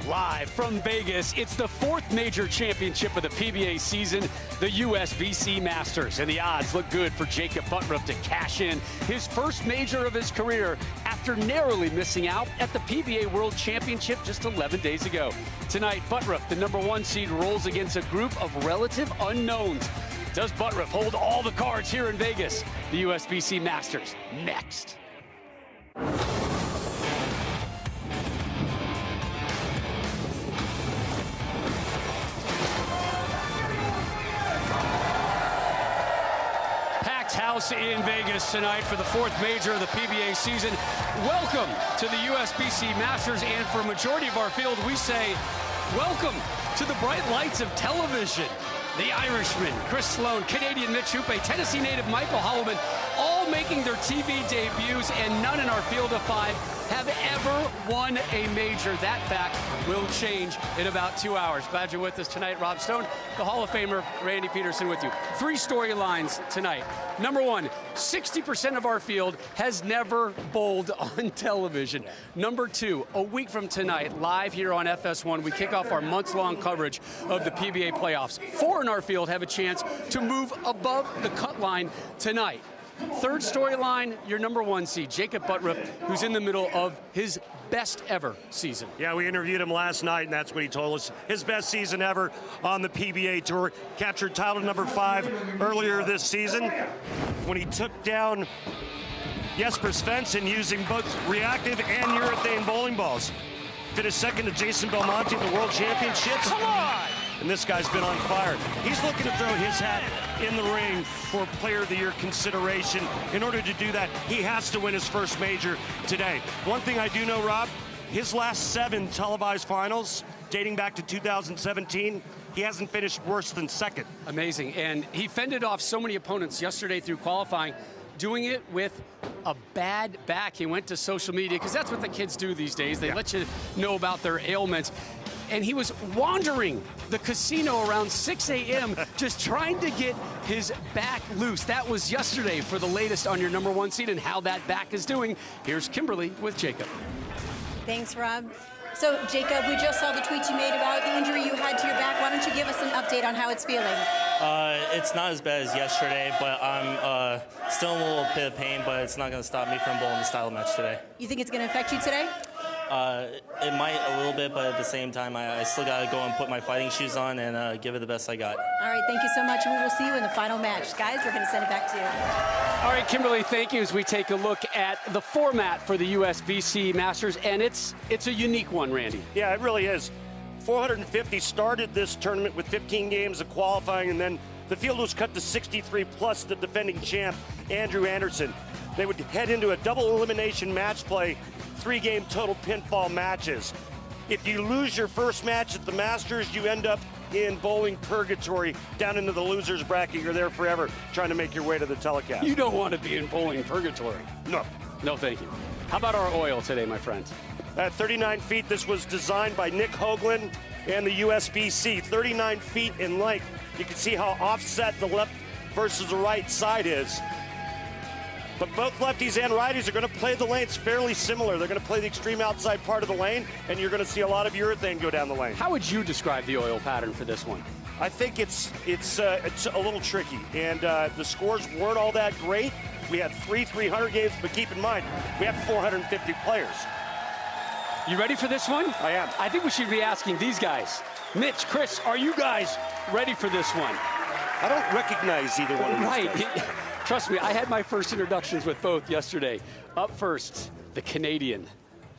Live from Vegas, it's the fourth major championship of the PBA season, the USBC Masters. And the odds look good for Jakob Butturff to cash in his first major of his career after narrowly missing out at the PBA World Championship just 11 days ago. Tonight, Butturff, the #1 seed, rolls against a group of relative unknowns. Does Butturff hold all the cards here in Vegas? The USBC Masters, next. House in Vegas tonight for the fourth major of the PBA season. Welcome to the USBC Masters, and for a majority of our field, we say welcome to the bright lights of television. The Irishman, Sloane, Canadian Mitch, Hupé, Tennessee native Mykel, Holliman, all making their TV debuts, and none in our field of five have ever won a major. That fact will change in about 2 hours. Glad you're with us tonight. Rob Stone, the Hall of Famer, Randy Peterson with you. 3 storylines tonight. Number 1, 60% of our field has never bowled on television. Number 2, a week from tonight, live here on FS1, we kick off our months-long coverage of the Pba Playoffs. 4 in our field have a chance to move above the cut line tonight. Third storyline, your #1 seed, Jakob Butturff, who's in the middle of his best ever season. Yeah, we interviewed him last night, and that's what he told us. His best season ever on the PBA Tour. Captured title #5 earlier this season when he took down Jesper Svensson using both reactive and urethane bowling balls. Finished second to Jason Belmonte at the World Championships. Come on! And this guy's been on fire. He's looking to throw his hat in the ring for Player of the Year consideration. In order to do that, he has to win his first major today. One thing I do know, Rob, his last 7 televised finals, dating back to 2017, he hasn't finished worse than second. Amazing, and he fended off so many opponents yesterday through qualifying, doing it with a bad back. He went to social media, because that's what the kids do these days. They let you know about their ailments. And he was wandering the casino around 6 a.m. just trying to get his back loose. That was yesterday for the latest on your #1 seed and how that back is doing. Here's Kimberly with Jakob. Thanks, Rob. So, Jakob, we just saw the tweets you made about the injury you had to your back. Why don't you give us an update on how it's feeling? It's not as bad as yesterday, but I'm still in a little bit of pain, but it's not going to stop me from bowling the style match today. You think it's going to affect you today? It might a little bit, but at the same time, I still got to go and put my fighting shoes on and give it the best I got. All right, thank you so much, and we will see you in the final match. Guys, we're going to send it back to you. All right, Kimberly, thank you as we take a look at the format for the USBC Masters, and it's a unique one, Randy. Yeah, it really is. 450 started this tournament with 15 games of qualifying, and then the field was cut to 63 plus the defending champ, Andrew Anderson. They would head into a double elimination match play, 3-game total pinfall matches. If you lose your first match at the Masters, you end up in bowling purgatory down into the loser's bracket. You're there forever trying to make your way to the telecast. You don't want to be in bowling purgatory. No. No, thank you. How about our oil today, my friend? At 39 feet, this was designed by Nick Hoagland and the USBC. 39 feet in length. You can see how offset the left versus the right side is. But both lefties and righties are going to play the lanes fairly similar. They're going to play the extreme outside part of the lane, and you're going to see a lot of urethane go down the lane. How would you describe the oil pattern for this one? I think it's a little tricky, and the scores weren't all that great. We had 300 games, but keep in mind, we have 450 players. You ready for this one? I am. I think we should be asking these guys. Mitch, Chris, are you guys ready for this one? I don't recognize either one of these guys. Right. Trust me, I had my first introductions with both yesterday. Up first, the Canadian,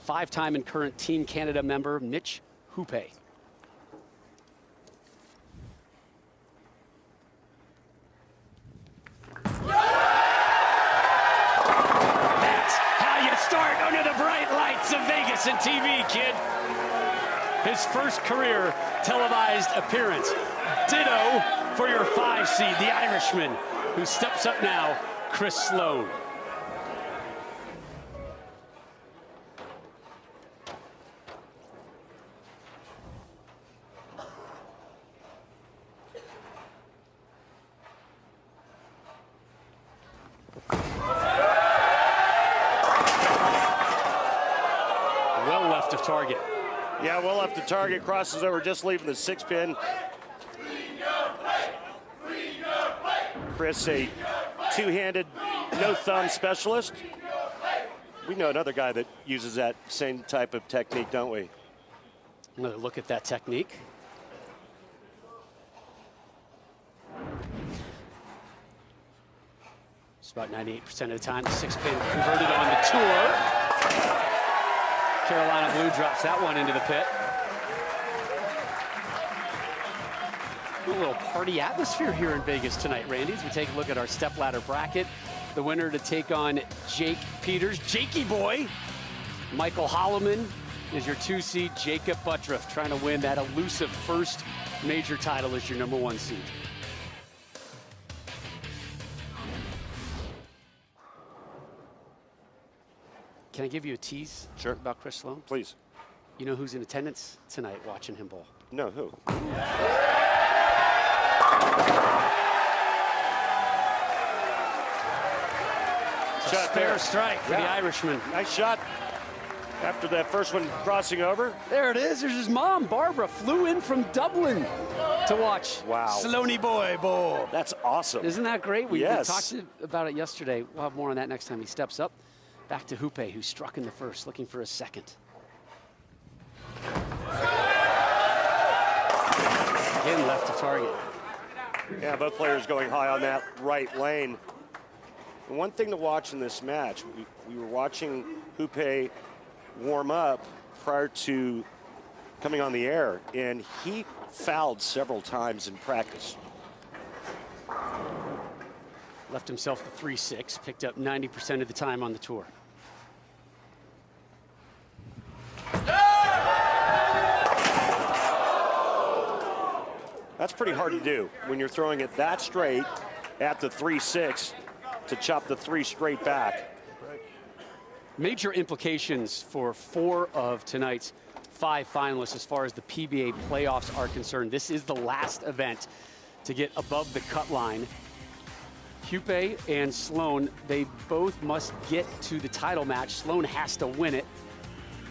5-time and current Team Canada member, Mitch Hupé. That's how you start under the bright lights of Vegas and TV, kid. His first career televised appearance. Ditto for your 5 seed, the Irishman, who steps up now, Sloane. Well left of target. Yeah, well up the target, crosses over, just leaving the 6-pin. Chris, a two-handed, no-thumb specialist. We know another guy that uses that same type of technique, don't we? Another look at that technique. It's about 98% of the time, the 6-pin converted on the tour. Carolina Blue drops that one into the pit. A little party atmosphere here in Vegas tonight, Randy, as we take a look at our stepladder bracket. The winner to take on Jake Peters, Jakey boy. Mykel Holliman is your 2 seed. Jakob Butturff trying to win that elusive first major title as your number 1 seed. Can I give you a tease about Chris Sloan? Please. You know who's in attendance tonight watching him bowl? No, who? Shot Spare there. strike for the Irishman. Nice shot after that first one crossing over. There it is. There's his mom, Barbara, flew in from Dublin to watch Sloaney boy bowl. That's awesome. Isn't that great? We Yes. talked about it yesterday. We'll have more on that next time he steps up. Back to Hupé, who struck in the first, looking for a second. Again, left to target. Yeah, both players going high on that right lane. And one thing to watch in this match, we were watching Hupé warm up prior to coming on the air, and he fouled several times in practice. Left himself the 3-6, picked up 90% of the time on the tour. That's pretty hard to do when you're throwing it that straight at the 3-6 to chop the 3 straight back. Major implications for 4 of tonight's 5 finalists as far as the PBA playoffs are concerned. This is the last event to get above the cut line. Hupé and Sloan, they both must get to the title match. Sloan has to win it.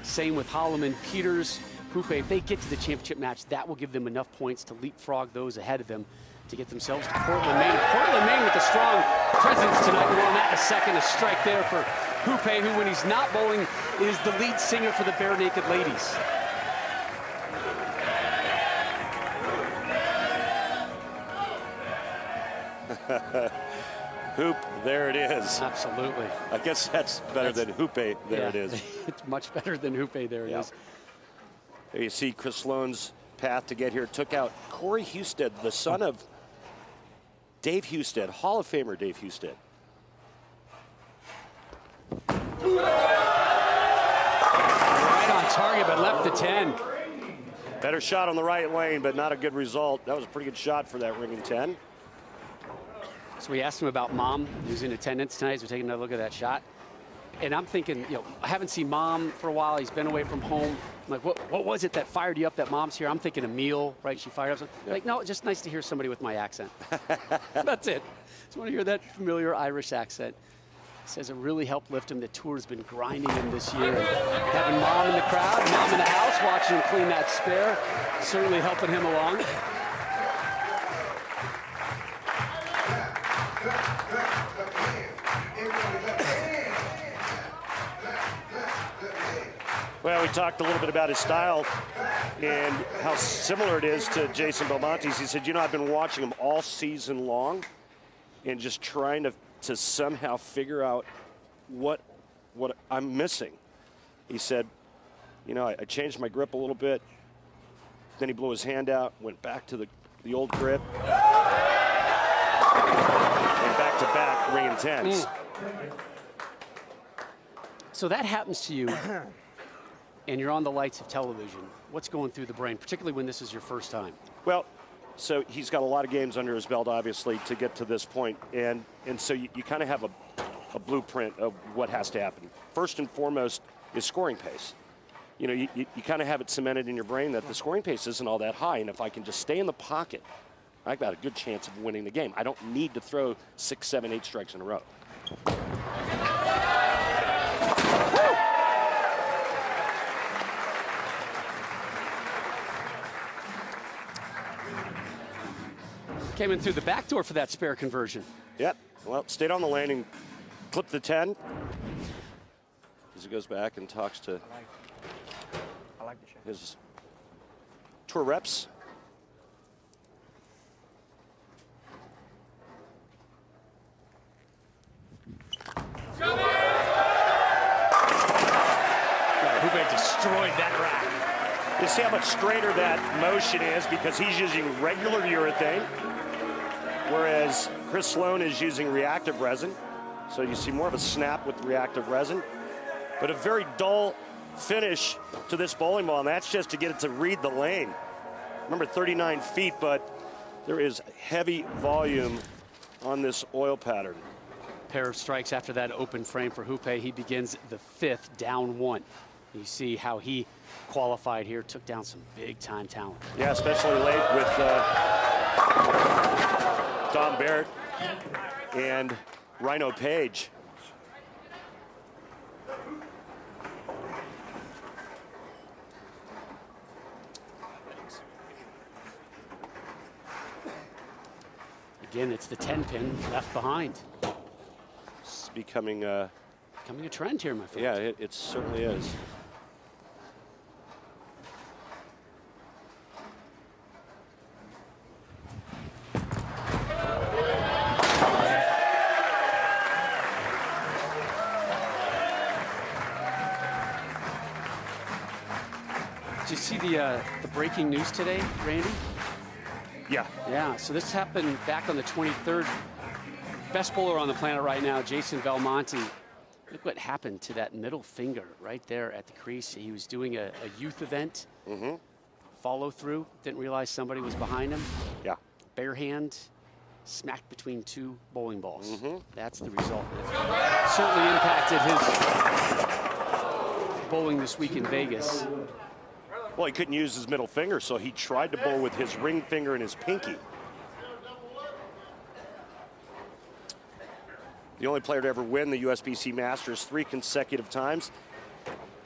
Same with Holliman, Peters, Hupé. If they get to the championship match, that will give them enough points to leapfrog those ahead of them to get themselves to Portland, Maine. Portland, Maine with a strong presence tonight. We're on that in a second. A strike there for Hupé, who, when he's not bowling, is the lead singer for the Bare Naked Ladies. Hoop, there it is. Absolutely. I guess that's better than Hupé, there it is. It's much better than Hupé, there it is. There you see Chris Sloan's path to get here. Took out Corey Husted, the son of Dave Husted, Hall of Famer Dave Husted. Right on target, but left the 10. Better shot on the right lane, but not a good result. That was a pretty good shot for that ringing 10. So we asked him about Mom, who's in attendance tonight, as we're taking another look at that shot. And I'm thinking, you know, I haven't seen Mom for a while. He's been away from home. I'm like, what was it that fired you up that Mom's here? I'm thinking a meal, right? She fired up. Like, no, just nice to hear somebody with my accent. That's it. Just want to hear that familiar Irish accent. Says it really helped lift him. The tour's been grinding him this year. And having Mom in the crowd, Mom in the house, watching him clean that spare, certainly helping him along. Well, we talked a little bit about his style and how similar it is to Jason Belmonte's. He said, you know, I've been watching him all season long and just trying to somehow figure out what I'm missing. He said, you know, I changed my grip a little bit. Then he blew his hand out, went back to the old grip. And back-to-back ringing 10s. So that happens to you, and you're on the lights of television. What's going through the brain, particularly when this is your first time? Well, so he's got a lot of games under his belt, obviously, to get to this point. And so you kind of have a blueprint of what has to happen. First and foremost is scoring pace. You know, you kind of have it cemented in your brain that the scoring pace isn't all that high. And if I can just stay in the pocket, I've got a good chance of winning the game. I don't need to throw 6, 7, 8 strikes in a row. Came in through the back door for that spare conversion. Yep. Well, stayed on the lane and clipped the 10. As he goes back and talks to his tour reps. Hupé destroyed that rack. You see how much straighter that motion is because he's using regular urethane, whereas Chris Sloan is using reactive resin. So you see more of a snap with reactive resin, but a very dull finish to this bowling ball, and that's just to get it to read the lane. Remember, 39 feet, but there is heavy volume on this oil pattern. Pair of strikes after that open frame for Hupé. He begins the 5th, down 1. You see how he qualified here, took down some big-time talent. Yeah, especially late with Dom Barrett and Rhino Page. Again, it's the 10-pin left behind. It's becoming a trend here, my friend. Yeah, it certainly is. Did you see the breaking news today, Randy? Yeah. Yeah, so this happened back on the 23rd. Best bowler on the planet right now, Jason Belmonte. Look what happened to that middle finger right there at the crease. He was doing a youth event. Follow through, didn't realize somebody was behind him. Yeah. Bare hand, smacked between 2 bowling balls. That's the result. It certainly impacted his bowling this week in Vegas. Well, he couldn't use his middle finger, so he tried to bowl with his ring finger and his pinky. The only player to ever win the USBC Masters 3 consecutive times,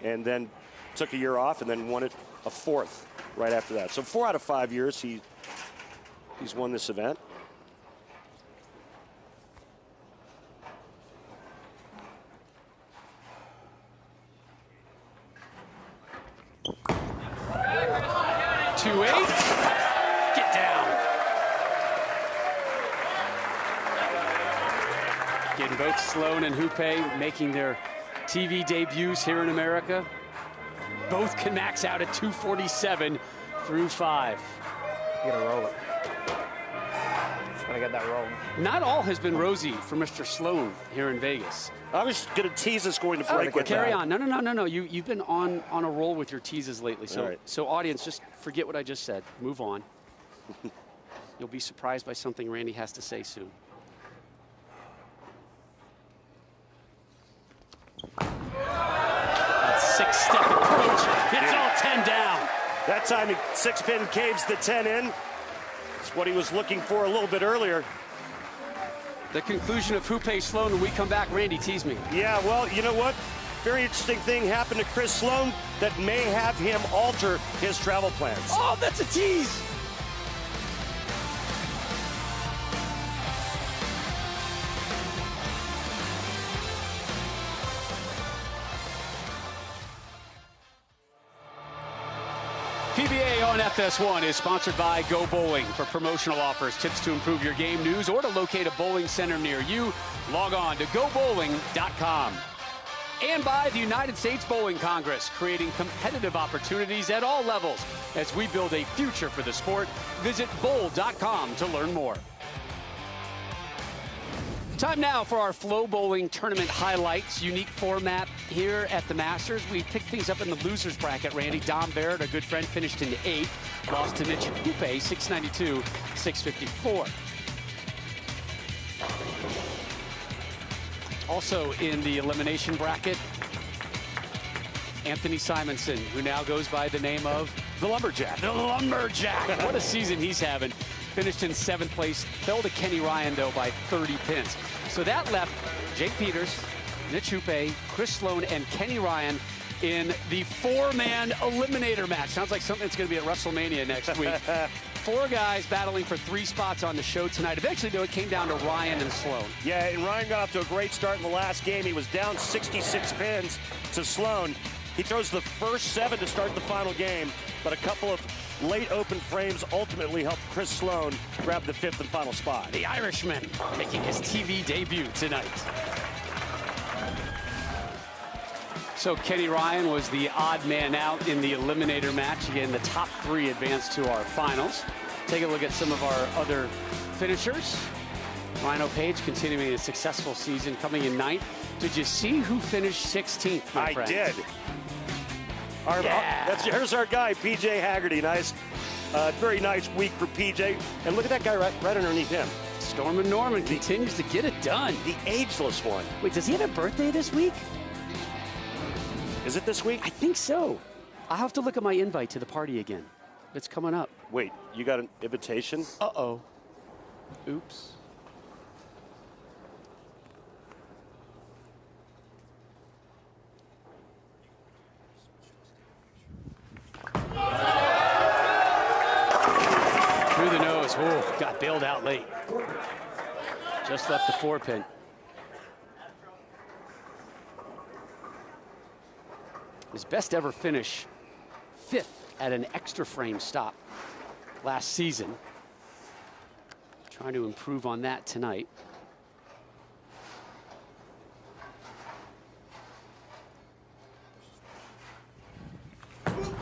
and then took a year off and then won it a 4th right after that. So 4 out of 5 years he's won this event. Get down. Getting both Sloan and Hupé making their TV debuts here in America. Both can max out at 247 through 5. You gotta roll it. Just gotta get that roll. Not all has been rosy for Mr. Sloan here in Vegas. I was going to tease us going to break with Carry that. on. No. You've been on a roll with your teases lately. So, right. So audience, just forget what I just said. Move on. You'll be surprised by something Randy has to say soon. That 6-step approach. It's all 10 down. That time, 6-pin caves the 10 in. It's what he was looking for a little bit earlier. The conclusion of Hupé Sloan when we come back. Randy, tease me. Yeah, well, you know what? Very interesting thing happened to Chris Sloan that may have him alter his travel plans. Oh, that's a tease. PBA on FS1 is sponsored by Go Bowling. For promotional offers, tips to improve your game, news, or to locate a bowling center near you, log on to gobowling.com. And by the United States Bowling Congress, creating competitive opportunities at all levels. As we build a future for the sport, visit bowl.com to learn more. Time now for our Flow Bowling Tournament highlights. Unique format here at the Masters. We picked things up in the losers bracket, Randy. Dom Barrett, our good friend, finished in 8th. Lost to Mitch Hupé, 692, 654. Also in the elimination bracket, Anthony Simonson, who now goes by the name of The Lumberjack. The Lumberjack. What a season he's having. Finished in 7th place, fell to Kenny Ryan, though, by 30 pins. So that left Jake Peters, Mitch Hupé, Chris Sloan, and Kenny Ryan in the 4-man eliminator match. Sounds like something that's going to be at WrestleMania next week. 4 guys battling for 3 spots on the show tonight. Eventually, though, it came down to Ryan and Sloan. Yeah, and Ryan got off to a great start in the last game. He was down 66 pins to Sloan. He throws the first 7 to start the final game, but a couple of late open frames ultimately helped Chris Sloan grab the 5th and final spot. The Irishman making his TV debut tonight. So Kenny Ryan was the odd man out in the eliminator match. Again, the top 3 advanced to our finals. Take a look at some of our other finishers. Rhino Page continuing a successful season, coming in 9th. Did you see who finished 16th, my friend? I did. Here's our guy, PJ Haggerty. Nice, very nice week for PJ. And look at that guy right underneath him. Stormin' Norman continues to get it done. The ageless one. Wait, does he have a birthday this week? Is it this week? I think so. I'll have to look at my invite to the party again. It's coming up. Wait, you got an invitation? Uh-oh. Oops. Through the nose. Oh, got bailed out late. Just left the 4-pin. His best ever finish, 5th at an extra frame stop last season. Trying to improve on that tonight. Swings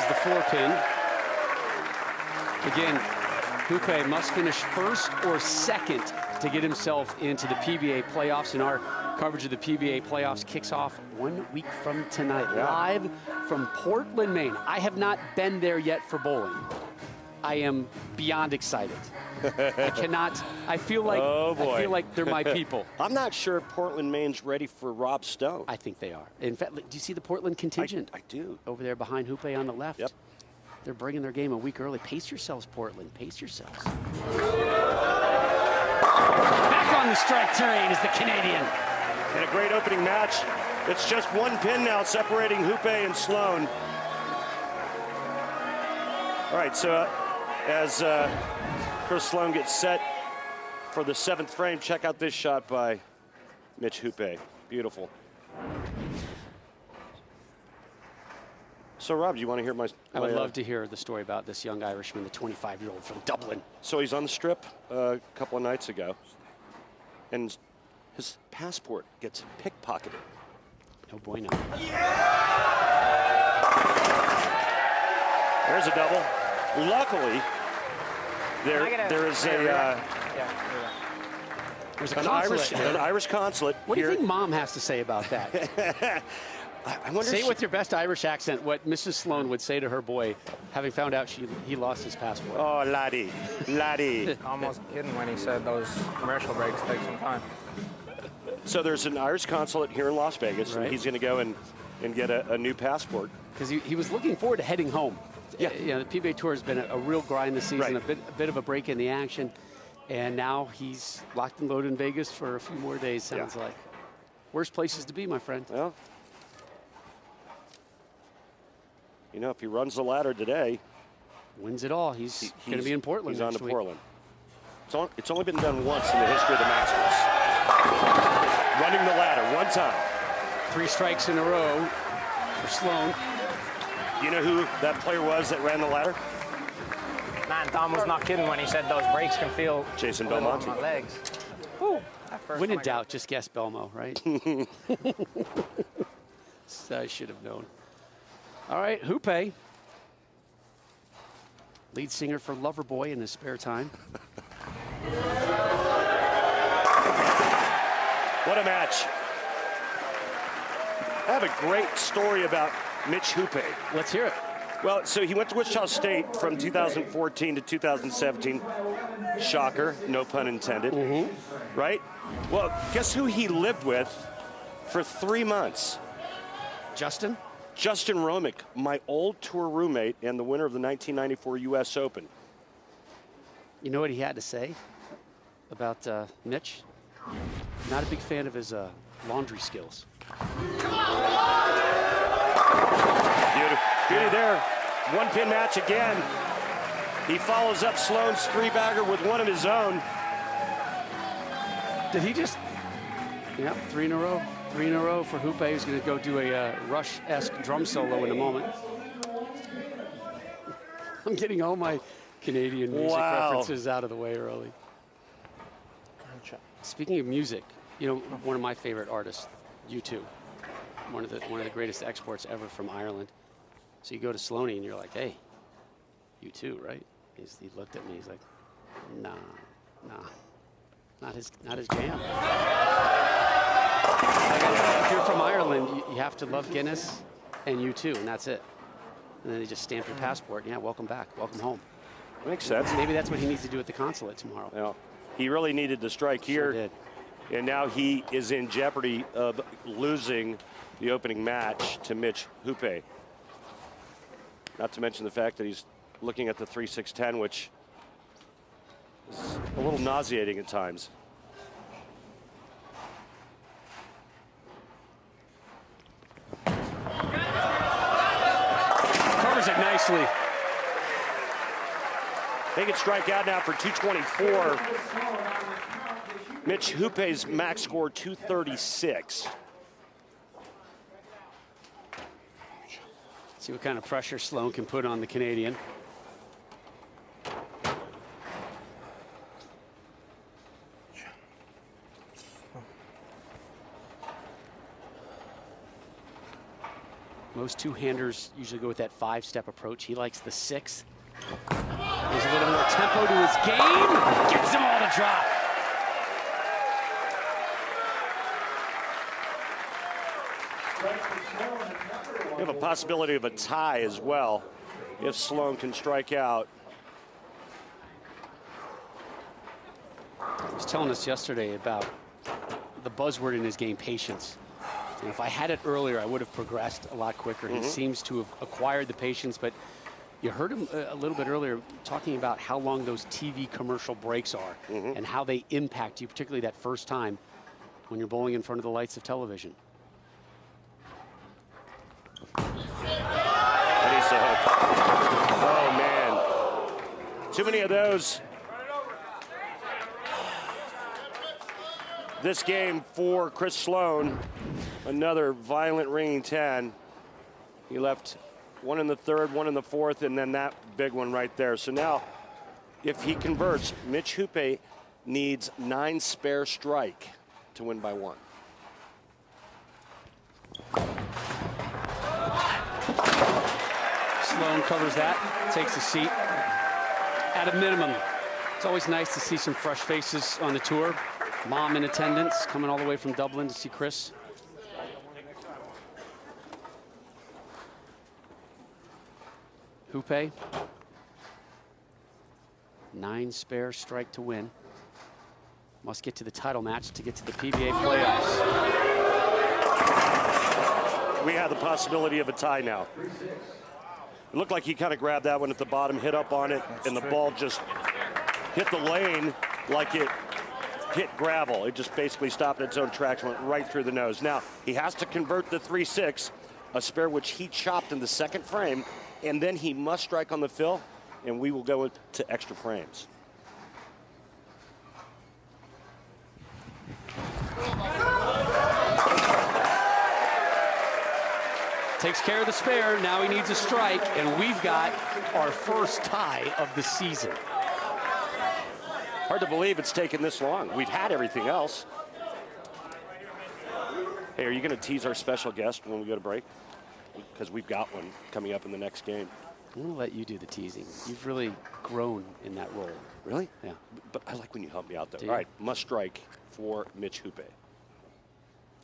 the 4-pin. Again, Hupé must finish 1st or 2nd to get himself into the Pba Playoffs. And our coverage of the Pba Playoffs kicks off 1 week from tonight, live from Portland, Maine. I have not been there yet for bowling. I am beyond excited. I feel like, I feel like they're my people. I'm not sure if Portland, Maine's ready for Rob Stone. I think they are. In fact, do you see the Portland contingent? I do. Over there behind Hupé on the left. Yep. They're bringing their game a week early. Pace yourselves, Portland. Pace yourselves. Back on the strike terrain is the Canadian. And a great opening match. It's just 1 pin now separating Hupé and Sloan. All right, so as Chris Sloan gets set for the 7th frame, check out this shot by Mitch Hupé. Beautiful. So, Rob, do you want to hear my... I would love to hear the story about this young Irishman, the 25-year-old from Dublin. So he's on the strip a couple of nights ago, and his passport gets pickpocketed. No bueno. There's a double. Luckily, there is There's an Irish consulate. What do here. you think Mom has to say about that? I wonder. Say it with your best Irish accent what Mrs. Sloan would say to her boy, having found out he lost his passport. Oh, laddie, laddie. Almost kidding when he said those commercial breaks take some time. So there's an Irish consulate here in Las Vegas, right. And he's going to go and get a new passport. Because he was looking forward to heading home. Yeah. You know, the PBA Tour has been a real grind this season, Right. a bit of a break in the action. And now he's locked and loaded in Vegas for a few more days, sounds like. Worst places to be, my friend. Well, you know, if he runs the ladder today, wins it all. He's going to be in Portland He's on next to week. Portland. It's only been done once in the history of the Masters. Running the ladder 1 time. 3 strikes in a row for Sloan. You know who that player was that ran the ladder? Man, Tom was not kidding when he said those breaks can feel Jason a little Belmonte. on my legs. Whew, that first When in one I doubt, just guess Belmo, right? I should have known. All right, Hupé. Lead singer for Loverboy in his spare time. What a match. I have a great story about Mitch Hupé. Let's hear it. Well, so he went to Wichita State from 2014 to 2017. Shocker, no pun intended. Mm-hmm. Right? Well, guess who he lived with for 3 months? Justin? Justin Romick, my old tour roommate and the winner of the 1994 U.S. Open. You know what he had to say about Mitch? Not a big fan of his laundry skills. Beauty there. One pin match again. He follows up Sloan's three-bagger with one of his own. Did he just? Yep, 3 in a row. 3 in a row for Hupé, who's going to go do a Rush-esque drum solo in a moment. I'm getting all my Canadian music references out of the way early. Speaking of music, you know, one of my favorite artists, U2, one of the greatest exports ever from Ireland. So you go to Sloane and you're like, hey, U2, right? He looked at me, he's like, nah, not his jam. If you're from Ireland, you have to love Guinness and U2, and that's it. And then they just stamp your passport. Yeah, welcome back, welcome home. Makes sense. Maybe that's what he needs to do at the consulate tomorrow. Yeah. He really needed to strike here. Sure did. And now he is in jeopardy of losing the opening match to Mitch Hupé. Not to mention the fact that he's looking at the 3-6-10, which is a little nauseating at times. Covers it nicely. They can strike out now for 224. Mitch Hupé's max score 236. See what kind of pressure Sloan can put on the Canadian. Most two-handers usually go with that 5-step approach. He likes the 6. There's a little more tempo to his game. Gets them all to drop. We have a possibility of a tie as well if Sloan can strike out. He was telling us yesterday about the buzzword in his game, patience. And if I had it earlier, I would have progressed a lot quicker. He seems to have acquired the patience, but you heard him a little bit earlier talking about how long those TV commercial breaks are and how they impact you, particularly that first time when you're bowling in front of the lights of television. Oh, man. Too many of those. This game for Chris Sloan, another violent ringing 10. He left one in the third, one in the fourth, and then that big one right there. So now, if he converts, Mitch Hupé needs 9 spare strike to win by 1. Sloan covers that, takes a seat. At a minimum, it's always nice to see some fresh faces on the tour. Mom in attendance, coming all the way from Dublin to see Chris. Hupé, 9 spare strike to win. Must get to the title match to get to the PBA playoffs. We have the possibility of a tie now. It looked like he kind of grabbed that one at the bottom, hit up on it, and the ball just hit the lane like it hit gravel. It just basically stopped in its own tracks, went right through the nose. Now, he has to convert the 3-6, a spare which he chopped in the second frame, and then he must strike on the fill, and we will go to extra frames. Takes care of the spare, now he needs a strike, and we've got our first tie of the season. Hard to believe it's taken this long. We've had everything else. Hey, are you going to tease our special guest when we go to break? Because we've got one coming up in the next game. I'm going to let you do the teasing. You've really grown in that role. Really? Yeah. But I like when you help me out there. Do All you? right, must strike for Mitch Hupé.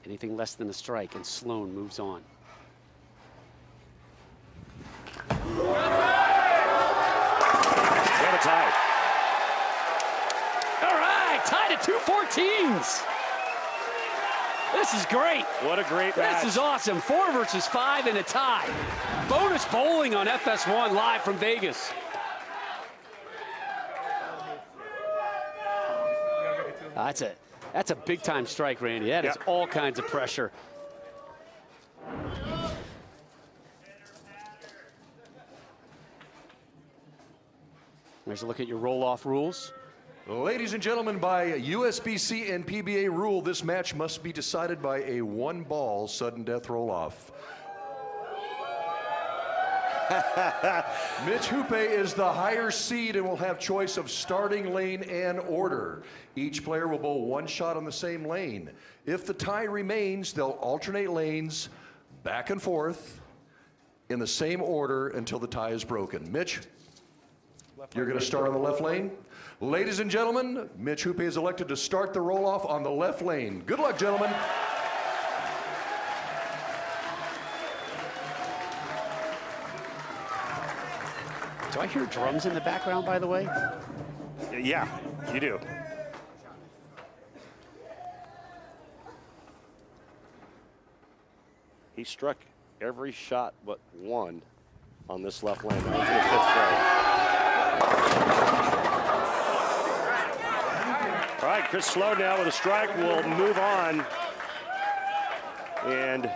Anything less than a strike, and Sloan moves on. We have a tie. All right, tied at 214s. This is great. What a great match. This is awesome. 4 versus 5 and a tie. Bonus bowling on FS1 live from Vegas. That's a big time strike, Randy. That is all kinds of pressure. There's a look at your roll-off rules. Ladies and gentlemen, by USBC and PBA rule, this match must be decided by a one-ball sudden death roll-off. Mitch Hupé is the higher seed and will have choice of starting lane and order. Each player will bowl one shot on the same lane. If the tie remains, they'll alternate lanes back and forth in the same order until the tie is broken. Mitch, you're going to start on the left lane. Ladies and gentlemen, Mitch Hupé is elected to start the roll-off on the left lane. Good luck, gentlemen. Do I hear drums in the background, by the way? Yeah, you do. He struck every shot but one on this left lane. That was in the 5th frame. All right, Chris Sloan now with a strike will move on. And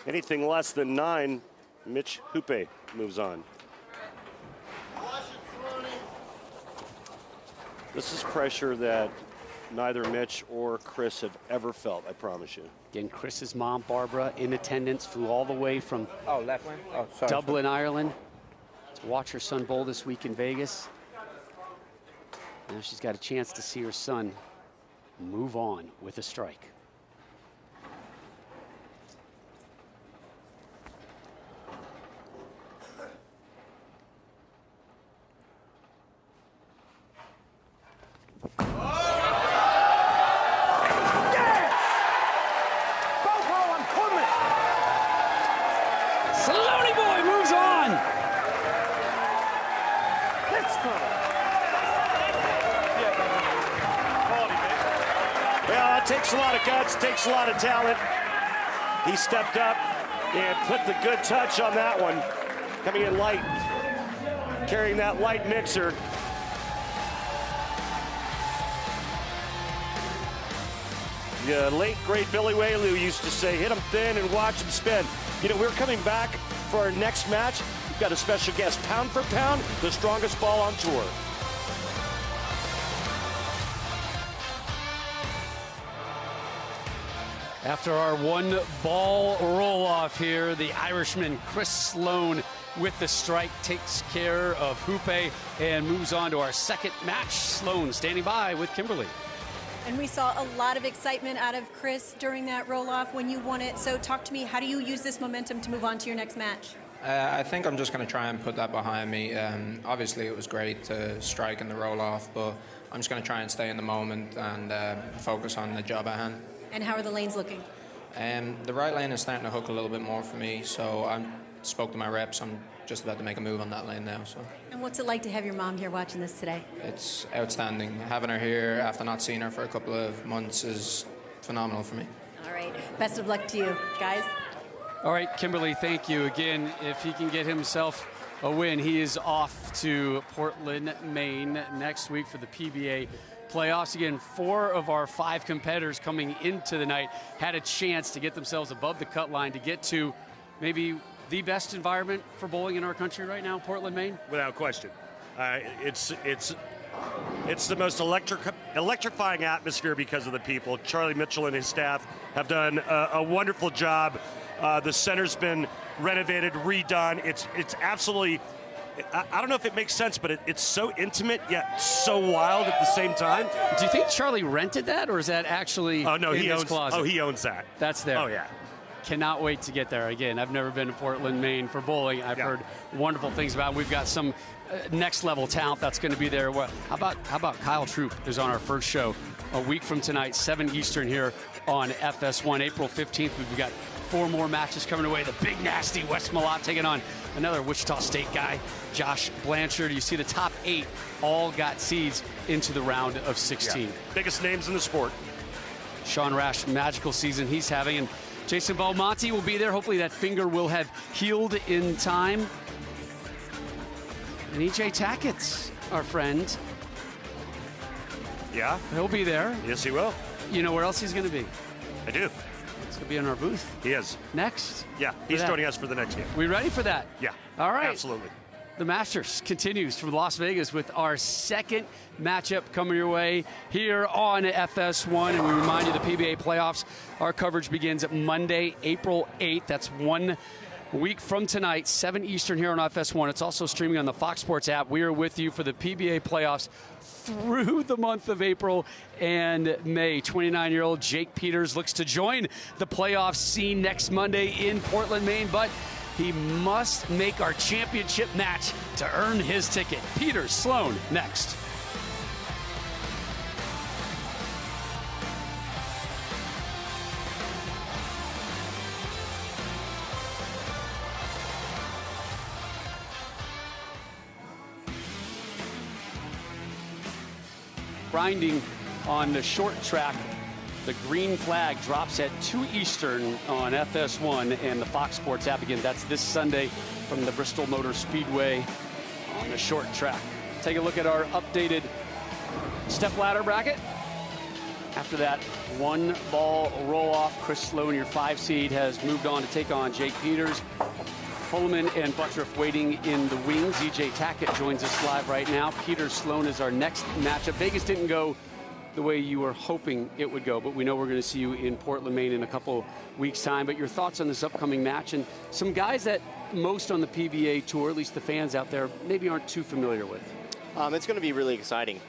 anything less than 9, Mitch Hupé moves on. This is pressure that neither Mitch or Chris have ever felt, I promise you. Again, Chris's mom, Barbara, in attendance, flew all the way from left lane? Oh, sorry. Dublin, Ireland, to watch her son bowl this week in Vegas. Now she's got a chance to see her son move on with a strike. Takes a lot of guts, takes a lot of talent. He stepped up and put the good touch on that one. Coming in light, carrying that light mixer. The late, great Billy Whaley used to say, hit him thin and watch him spin. You know, we're coming back for our next match. We've got a special guest, pound for pound, the strongest ball on tour. After our one-ball roll-off here, the Irishman Chris Sloan with the strike takes care of Hupé and moves on to our second match. Sloan standing by with Kimberly. And we saw a lot of excitement out of Chris during that roll-off when you won it. So talk to me, how do you use this momentum to move on to your next match? I think I'm just going to try and put that behind me. Obviously, it was great to strike in the roll-off, but I'm just going to try and stay in the moment and focus on the job at hand. And how are the lanes looking? The right lane is starting to hook a little bit more for me, so I spoke to my reps. I'm just about to make a move on that lane now. So. And what's it like to have your mom here watching this today? It's outstanding. Having her here after not seeing her for a couple of months is phenomenal for me. All right. Best of luck to you, guys. All right, Kimberly, thank you. Again, if he can get himself a win, he is off to Portland, Maine next week for the PBA Playoffs. Again, 4 of our 5 competitors coming into the night had a chance to get themselves above the cut line to get to maybe the best environment for bowling in our country right now, Portland, Maine. Without question, it's the most electrifying atmosphere because of the people. Charlie Mitchell and his staff have done a wonderful job. The center's been renovated, redone. It's absolutely. I don't know if it makes sense, but it's so intimate yet so wild at the same time. Do you think Charlie rented that, or is that actually in he his owns, closet? Oh, he owns that. That's there. Oh, yeah. Cannot wait to get there. Again, I've never been to Portland, Maine for bowling. I've heard wonderful things about it. We've got some next-level talent that's going to be there. How about Kyle Troop, who's on our first show a week from tonight, 7 Eastern here on FS1 April 15th. We've got 4 more matches coming away. The big, nasty West Malott taking on another Wichita State guy, Josh Blanchard. You see the top 8 all got seeds into the round of 16. Yeah. Biggest names in the sport. Sean Rash, magical season he's having. And Jason Belmonte will be there. Hopefully that finger will have healed in time. And EJ Tackett's our friend. Yeah? He'll be there. Yes, he will. You know where else he's going to be? I do. He's going to be in our booth. He is. Next. Yeah, he's joining us for the next game. We ready for that? Yeah. All right. Absolutely. The Masters continues from Las Vegas with our second matchup coming your way here on FS1. And we remind you the PBA Playoffs, our coverage begins Monday, April 8th. That's 1 week from tonight, 7 Eastern here on FS1. It's also streaming on the Fox Sports app. We are with you for the PBA Playoffs through the month of April and May. 29-year-old Jake Peters looks to join the playoff scene next Monday in Portland, Maine, but he must make our championship match to earn his ticket. Peters, Sloan, next. Grinding on the short track. The green flag drops at 2 Eastern on FS1 and the Fox Sports app. Again, that's this Sunday from the Bristol Motor Speedway on the short track. Take a look at our updated stepladder bracket. After that 1-ball roll-off, Chris Sloan, your 5 seed, has moved on to take on Jake Peters. Holliman and Butturff waiting in the wings. EJ Tackett joins us live right now. Peters, Sloan is our next matchup. Vegas didn't go the way you were hoping it would go, but we know we're going to see you in Portland, Maine in a couple weeks' time. But your thoughts on this upcoming match and some guys that most on the PBA tour, at least the fans out there, maybe aren't too familiar with. It's going to be really exciting.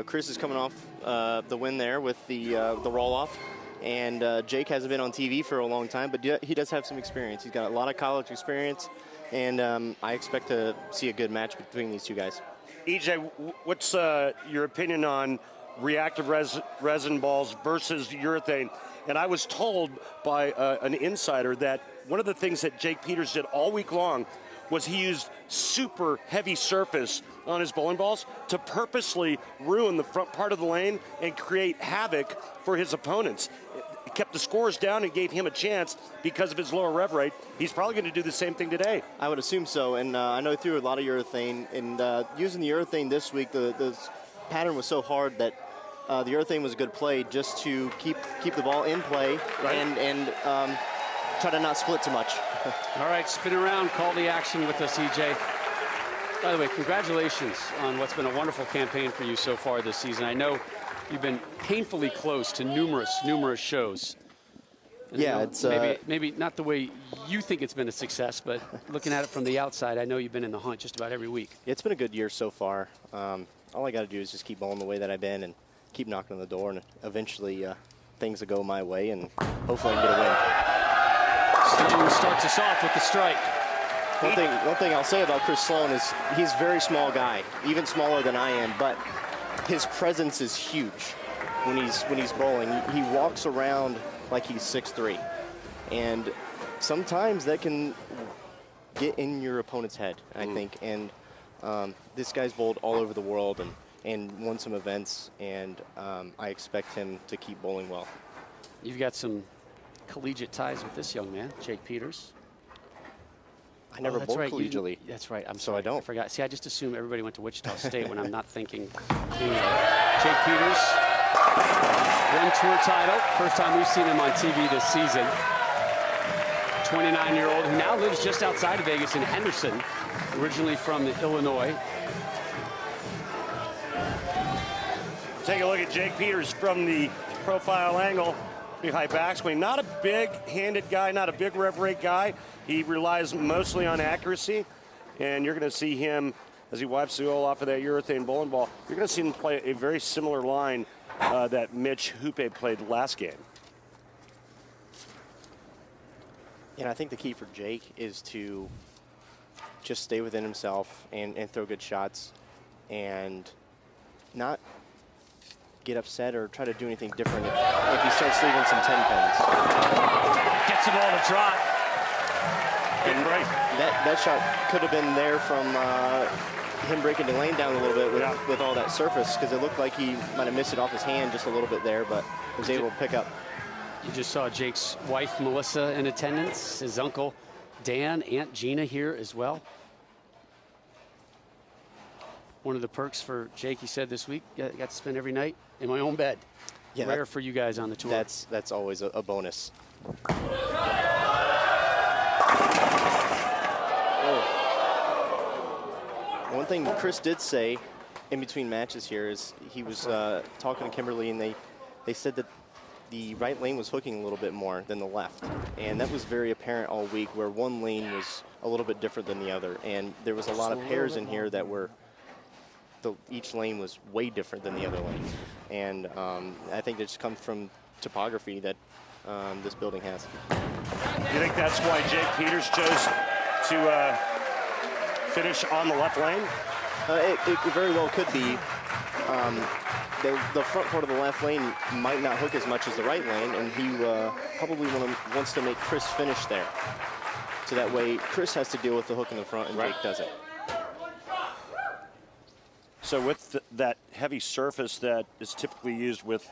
Chris is coming off the win there with the roll-off, and Jake hasn't been on TV for a long time, but he does have some experience. He's got a lot of college experience, and I expect to see a good match between these two guys. EJ, what's your opinion on reactive resin balls versus urethane? And I was told by an insider that one of the things that Jake Peters did all week long was he used super heavy surface on his bowling balls to purposely ruin the front part of the lane and create havoc for his opponents. It kept the scores down and gave him a chance because of his lower rev rate. He's probably going to do the same thing today. I would assume so, and I know he threw a lot of urethane, and using the urethane this week, the pattern was so hard that the urethane was a good play just to keep the ball in play, right, and try to not split too much. All right, spin around, call the action with us, EJ. By the way, congratulations on what's been a wonderful campaign for you so far this season. I know you've been painfully close to numerous shows. And yeah, it's maybe not the way you think it's been a success, but looking at it from the outside, I know you've been in the hunt just about every week. It's been a good year so far. All I got to do is just keep bowling the way that I've been and keep knocking on the door, and eventually things will go my way, and hopefully I can get a win. Sloan starts us off with the strike. One thing I'll say about Chris Sloan is he's a very small guy, even smaller than I am, but his presence is huge when he's bowling. He walks around like he's 6'3", and sometimes that can get in your opponent's head, I think. And this guy's bowled all over the world and won some events, and I expect him to keep bowling well. You've got some collegiate ties with this young man, Jake Peters. I never bowled collegiately. That's right. So I don't. I forgot. See, I just assume everybody went to Wichita State when I'm not thinking. Jake Peters, 1 tour title. First time we've seen him on TV this season. 29-year-old who now lives just outside of Vegas in Henderson, originally from Illinois. Take a look at Jake Peters from the profile angle. Behind backswing. Not a big-handed guy, not a big rev rate guy. He relies mostly on accuracy, and you're going to see him, as he wipes the oil off of that urethane bowling ball, you're going to see him play a very similar line that Mitch Hupé played last game. And I think the key for Jake is to just stay within himself and throw good shots and not get upset or try to do anything different if he starts leaving some 10 pins. Gets the ball to trot. And right. That shot could have been there from him breaking the lane down a little bit with all that surface, because it looked like he might have missed it off his hand just a little bit there, but was able to pick up. You just saw Jake's wife, Melissa, in attendance. His uncle, Dan, Aunt Gina here as well. One of the perks for Jake, he said this week, got to spend every night in my own bed. Yeah, rare for you guys on the tour. That's always a bonus. thing Chris did say in between matches here is he was talking to Kimberly, and they said that the right lane was hooking a little bit more than the left. And that was very apparent all week, where one lane was a little bit different than the other. And there was a lot of pairs in here that were, each lane was way different than the other lane. And I think it just comes from topography that this building has. You think that's why Jake Peters chose to finish on the left lane? It very well could be. The front part of the left lane might not hook as much as the right lane, and he probably wants to make Chris finish there. So that way, Chris has to deal with the hook in the front, and Jake doesn't. So with that heavy surface that is typically used with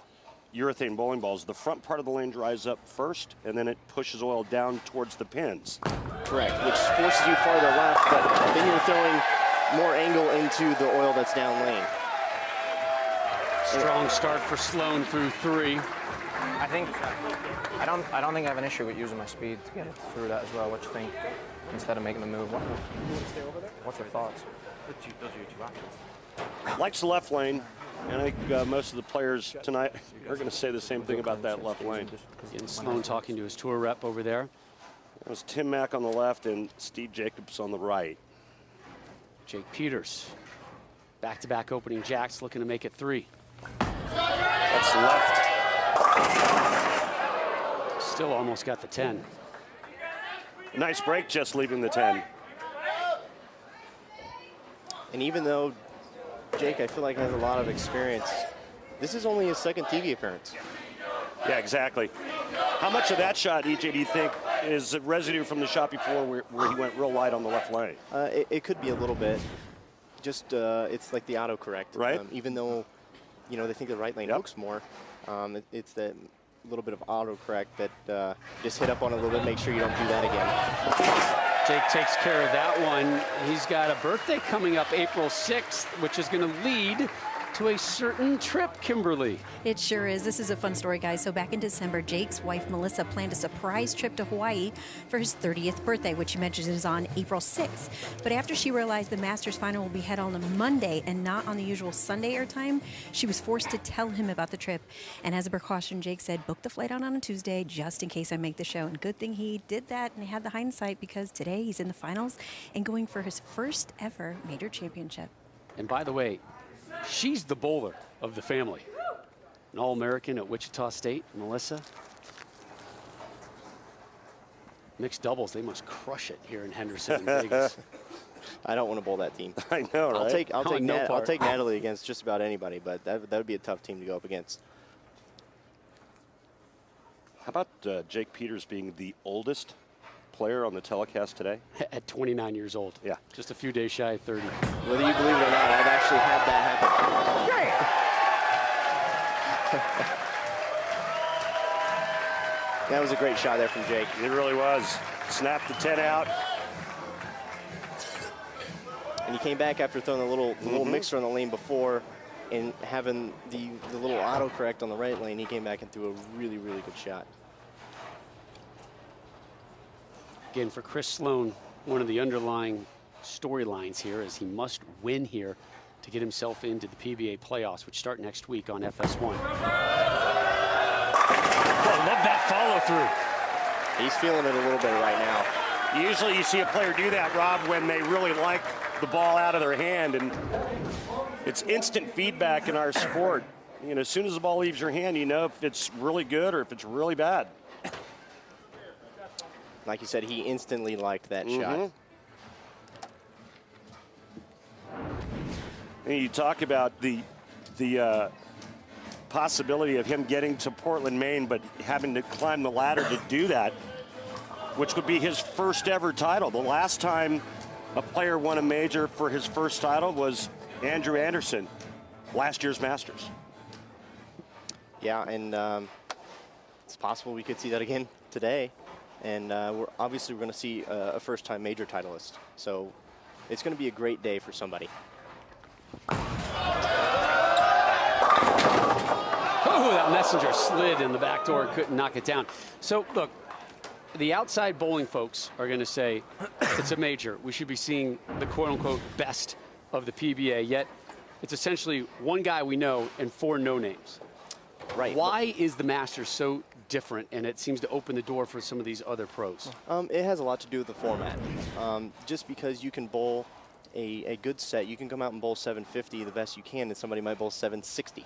urethane bowling balls, the front part of the lane dries up first, and then it pushes oil down towards the pins. Correct, which forces you farther left, but then you're throwing more angle into the oil that's down lane. Strong start for Sloan through 3. I don't think I have an issue with using my speed to get it through that as well. What you think? Instead of making the move, what's your thoughts? Those are your two options. Likes the left lane, and I think most of the players tonight are going to say the same thing about that left lane. Again, Sloan talking to his tour rep over there. That was Tim Mack on the left and Steve Jacobs on the right. Jake Peters, back-to-back opening jacks, looking to make it 3. That's left. Still almost got the 10. Nice break, just leaving the 10. And even though Jake, I feel like, has a lot of experience, this is only his second TV appearance. Yeah, exactly. How much of that shot, EJ, do you think is residue from the shot before where he went real light on the left lane? It could be a little bit. Just it's like the autocorrect. Right. Even though, they think the right lane hooks more, it's that little bit of autocorrect that just hit up on a little bit, make sure you don't do that again. Jake takes care of that one. He's got a birthday coming up April 6th, which is going to lead to a certain trip, Kimberly. It sure is. This is a fun story, guys. So back in December, Jake's wife, Melissa, planned a surprise trip to Hawaii for his 30th birthday, which she mentions is on April 6th. But after she realized the Masters final will be held on a Monday and not on the usual Sunday airtime, she was forced to tell him about the trip. And as a precaution, Jake said, book the flight out on a Tuesday just in case I make the show. And good thing he did that and he had the hindsight, because today he's in the finals and going for his first ever major championship. And by the way, she's the bowler of the family. An All-American at Wichita State, Melissa. Mixed doubles, they must crush it here in Henderson and Vegas. I don't want to bowl that team. I know, right? I'll take Natalie against just about anybody, but that would be a tough team to go up against. How about Jake Peters being the oldest player on the telecast today? At 29 years old. Yeah. Just a few days shy of 30. Whether you believe it or not, I've actually had that happen. That was a great shot there from Jake. It really was. Snapped the 10 out. And he came back after throwing a little mixer on the lane before, and having the little autocorrect on the right lane. He came back and threw a really, really good shot. Again, for Chris Sloan, one of the underlying storylines here is he must win here to get himself into the PBA playoffs, which start next week on FS1. I love that follow through. He's feeling it a little bit right now. Usually you see a player do that, Rob, when they really like the ball out of their hand, and it's instant feedback in our sport. As soon as the ball leaves your hand, you know if it's really good or if it's really bad. Like you said, he instantly liked that shot. And you talk about the possibility of him getting to Portland, Maine, but having to climb the ladder to do that, which would be his first ever title. The last time a player won a major for his first title was Andrew Anderson, last year's Masters. Yeah, and it's possible we could see that again today. And we're going to see a first-time major titleist. So it's going to be a great day for somebody. Oh, that messenger slid in the back door, couldn't knock it down. So, look, the outside bowling folks are going to say it's a major. We should be seeing the quote-unquote best of the PBA, yet it's essentially one guy we know and 4 no-names. Right. Why is the Masters so different, and it seems to open the door for some of these other pros? It has a lot to do with the format. Just because you can bowl a good set, you can come out and bowl 750 the best you can, and somebody might bowl 760.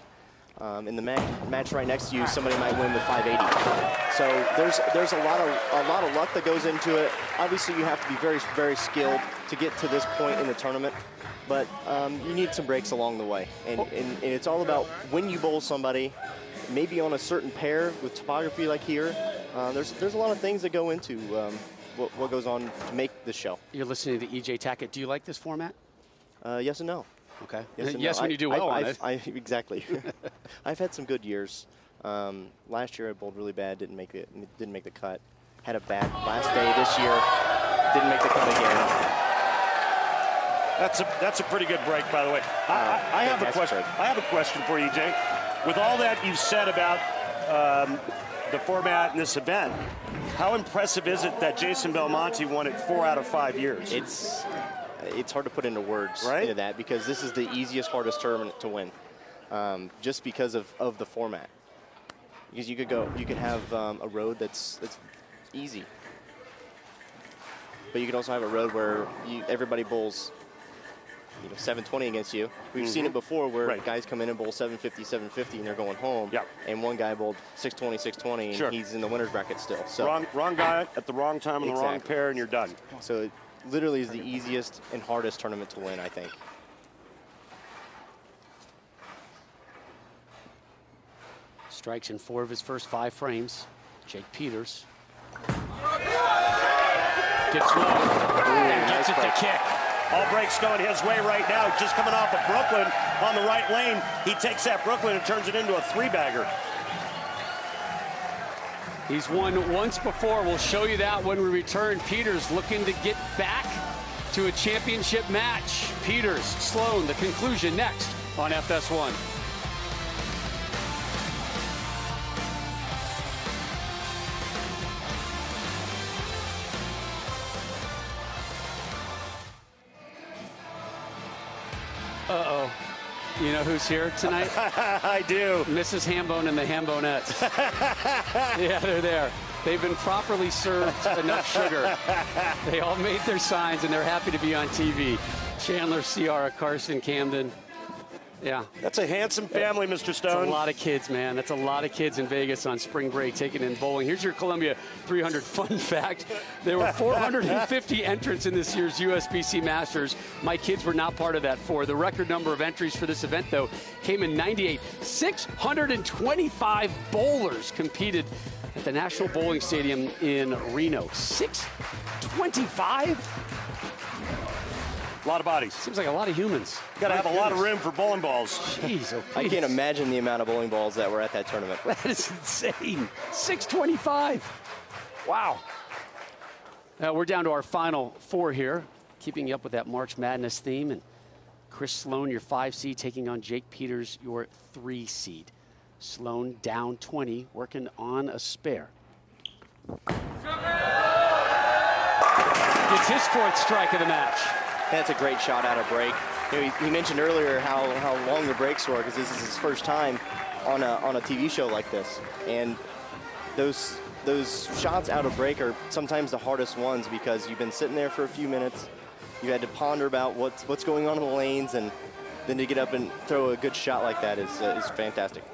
In the match right next to you, somebody might win with 580. So there's a lot of luck that goes into it. Obviously, you have to be very, very skilled to get to this point in the tournament, but you need some breaks along the way. And it's all about when you bowl somebody, maybe on a certain pair with topography like here. There's a lot of things that go into what goes on to make this show. You're listening to EJ Tackett. Do you like this format? Yes and no. Okay. Yes, Yes, when you do well on it. Exactly. I've had some good years. Last year I bowled really bad, didn't make the cut. Had a bad last day this year, didn't make the cut again. That's a pretty good break, by the way. I have a question. I have a question for you, Jay. With all that you've said about the format in this event, how impressive is it that Jason Belmonte won it 4 out of 5 years? It's hard to put into words into that, because this is the easiest, hardest tournament to win, just because of the format. Because you could have a road that's easy, but you could also have a road where everybody bowls 720 against you. We've seen it before where guys come in and bowl 750, 750, and they're going home. Yeah. And one guy bowled 620, 620, and he's in the winner's bracket still. So wrong guy at the wrong time in the wrong pair, and you're done. So it literally is the easiest and hardest tournament to win, I think. Strikes in 4 of his first 5 frames. Jake Peters. Gets low and gets it to kick. All breaks going his way right now. Just coming off of Brooklyn on the right lane. He takes that Brooklyn and turns it into a 3-bagger. He's won once before. We'll show you that when we return. Peters looking to get back to a championship match. Peters, Sloan, the conclusion next on FS1. Uh-oh. You know who's here tonight? I do. Mrs. Hambone and the Hambonettes. Yeah, they're there. They've been properly served enough sugar. They all made their signs, and they're happy to be on TV. Chandler, Ciara, Carson, Camden. Yeah. That's a handsome family, Mr. Stone. That's a lot of kids, man. That's a lot of kids in Vegas on spring break taking in bowling. Here's your Columbia 300 fun fact. There were 450 entrants in this year's USBC Masters. My kids were not part of that 4. The record number of entries for this event, though, came in 98. 625 bowlers competed at the National Bowling Stadium in Reno. 625? A lot of bodies. Seems like a lot of humans. Got to have a lot of room for bowling balls. Jeez, oh, I can't imagine the amount of bowling balls that were at that tournament. That is insane. 625. Wow. We're down to our final 4 here, keeping you up with that March Madness theme. And Chris Sloan, your 5 seed, taking on Jake Peters, your 3 seed. Sloan down 20, working on a spare. It's his 4th strike of the match. That's a great shot out of break. He mentioned earlier how long the breaks were, because this is his first time on a TV show like this. And those shots out of break are sometimes the hardest ones, because you've been sitting there for a few minutes. You had to ponder about what's going on in the lanes, and then to get up and throw a good shot like that is fantastic.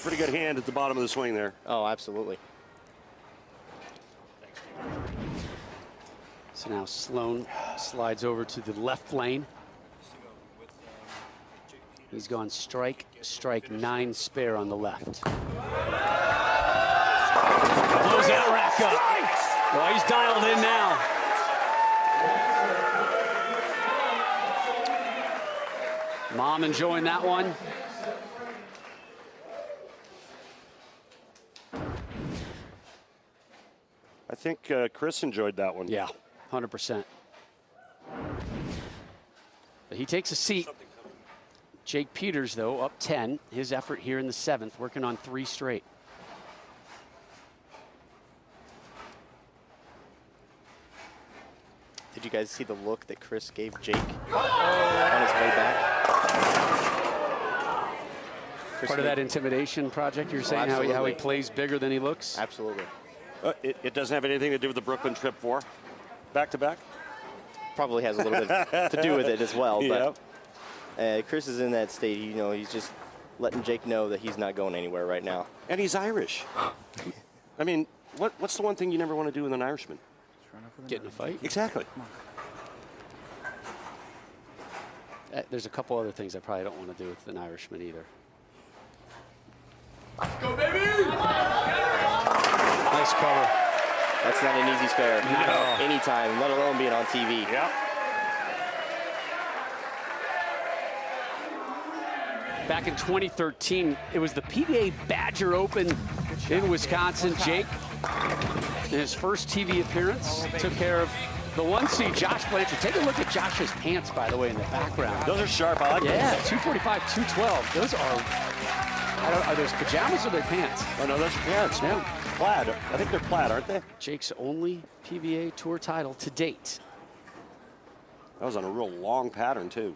Pretty good hand at the bottom of the swing there. Oh, absolutely. So now Sloan slides over to the left lane. He's gone strike, 9 spare on the left. Blows that rack up. Well, he's dialed in now. Mom enjoying that one. I think Chris enjoyed that one. Yeah, 100%. But he takes a seat. Jake Peters, though, up 10. His effort here in the 7th, working on 3 straight. Did you guys see the look that Chris gave Jake on his way back? Part of that intimidation project, you're saying, how he plays bigger than he looks? Absolutely. It doesn't have anything to do with the Brooklyn trip 4? Back-to-back? Probably has a little bit to do with it as well. Yep. But Chris is in that state. You know, he's just letting Jake know that he's not going anywhere right now. And he's Irish. I mean, what's the one thing you never want to do with an Irishman? Get in a fight? Exactly. There's a couple other things I probably don't want to do with an Irishman either. Go, baby! Nice cover. That's not an easy spare. No. Anytime, let alone being on TV. Yep. Back in 2013, it was the PBA Badger Open in Wisconsin. Jake, in his first TV appearance, took care of the 1 seed, Josh Blanchard. Take a look at Josh's pants, by the way, in the background. Those are sharp. I like those. Yeah, 245, 212. Those are those pajamas or their pants? Oh, no, those are pants. Yeah. Plaid. I think they're plaid, aren't they? Jake's only PBA Tour title to date. That was on a real long pattern, too.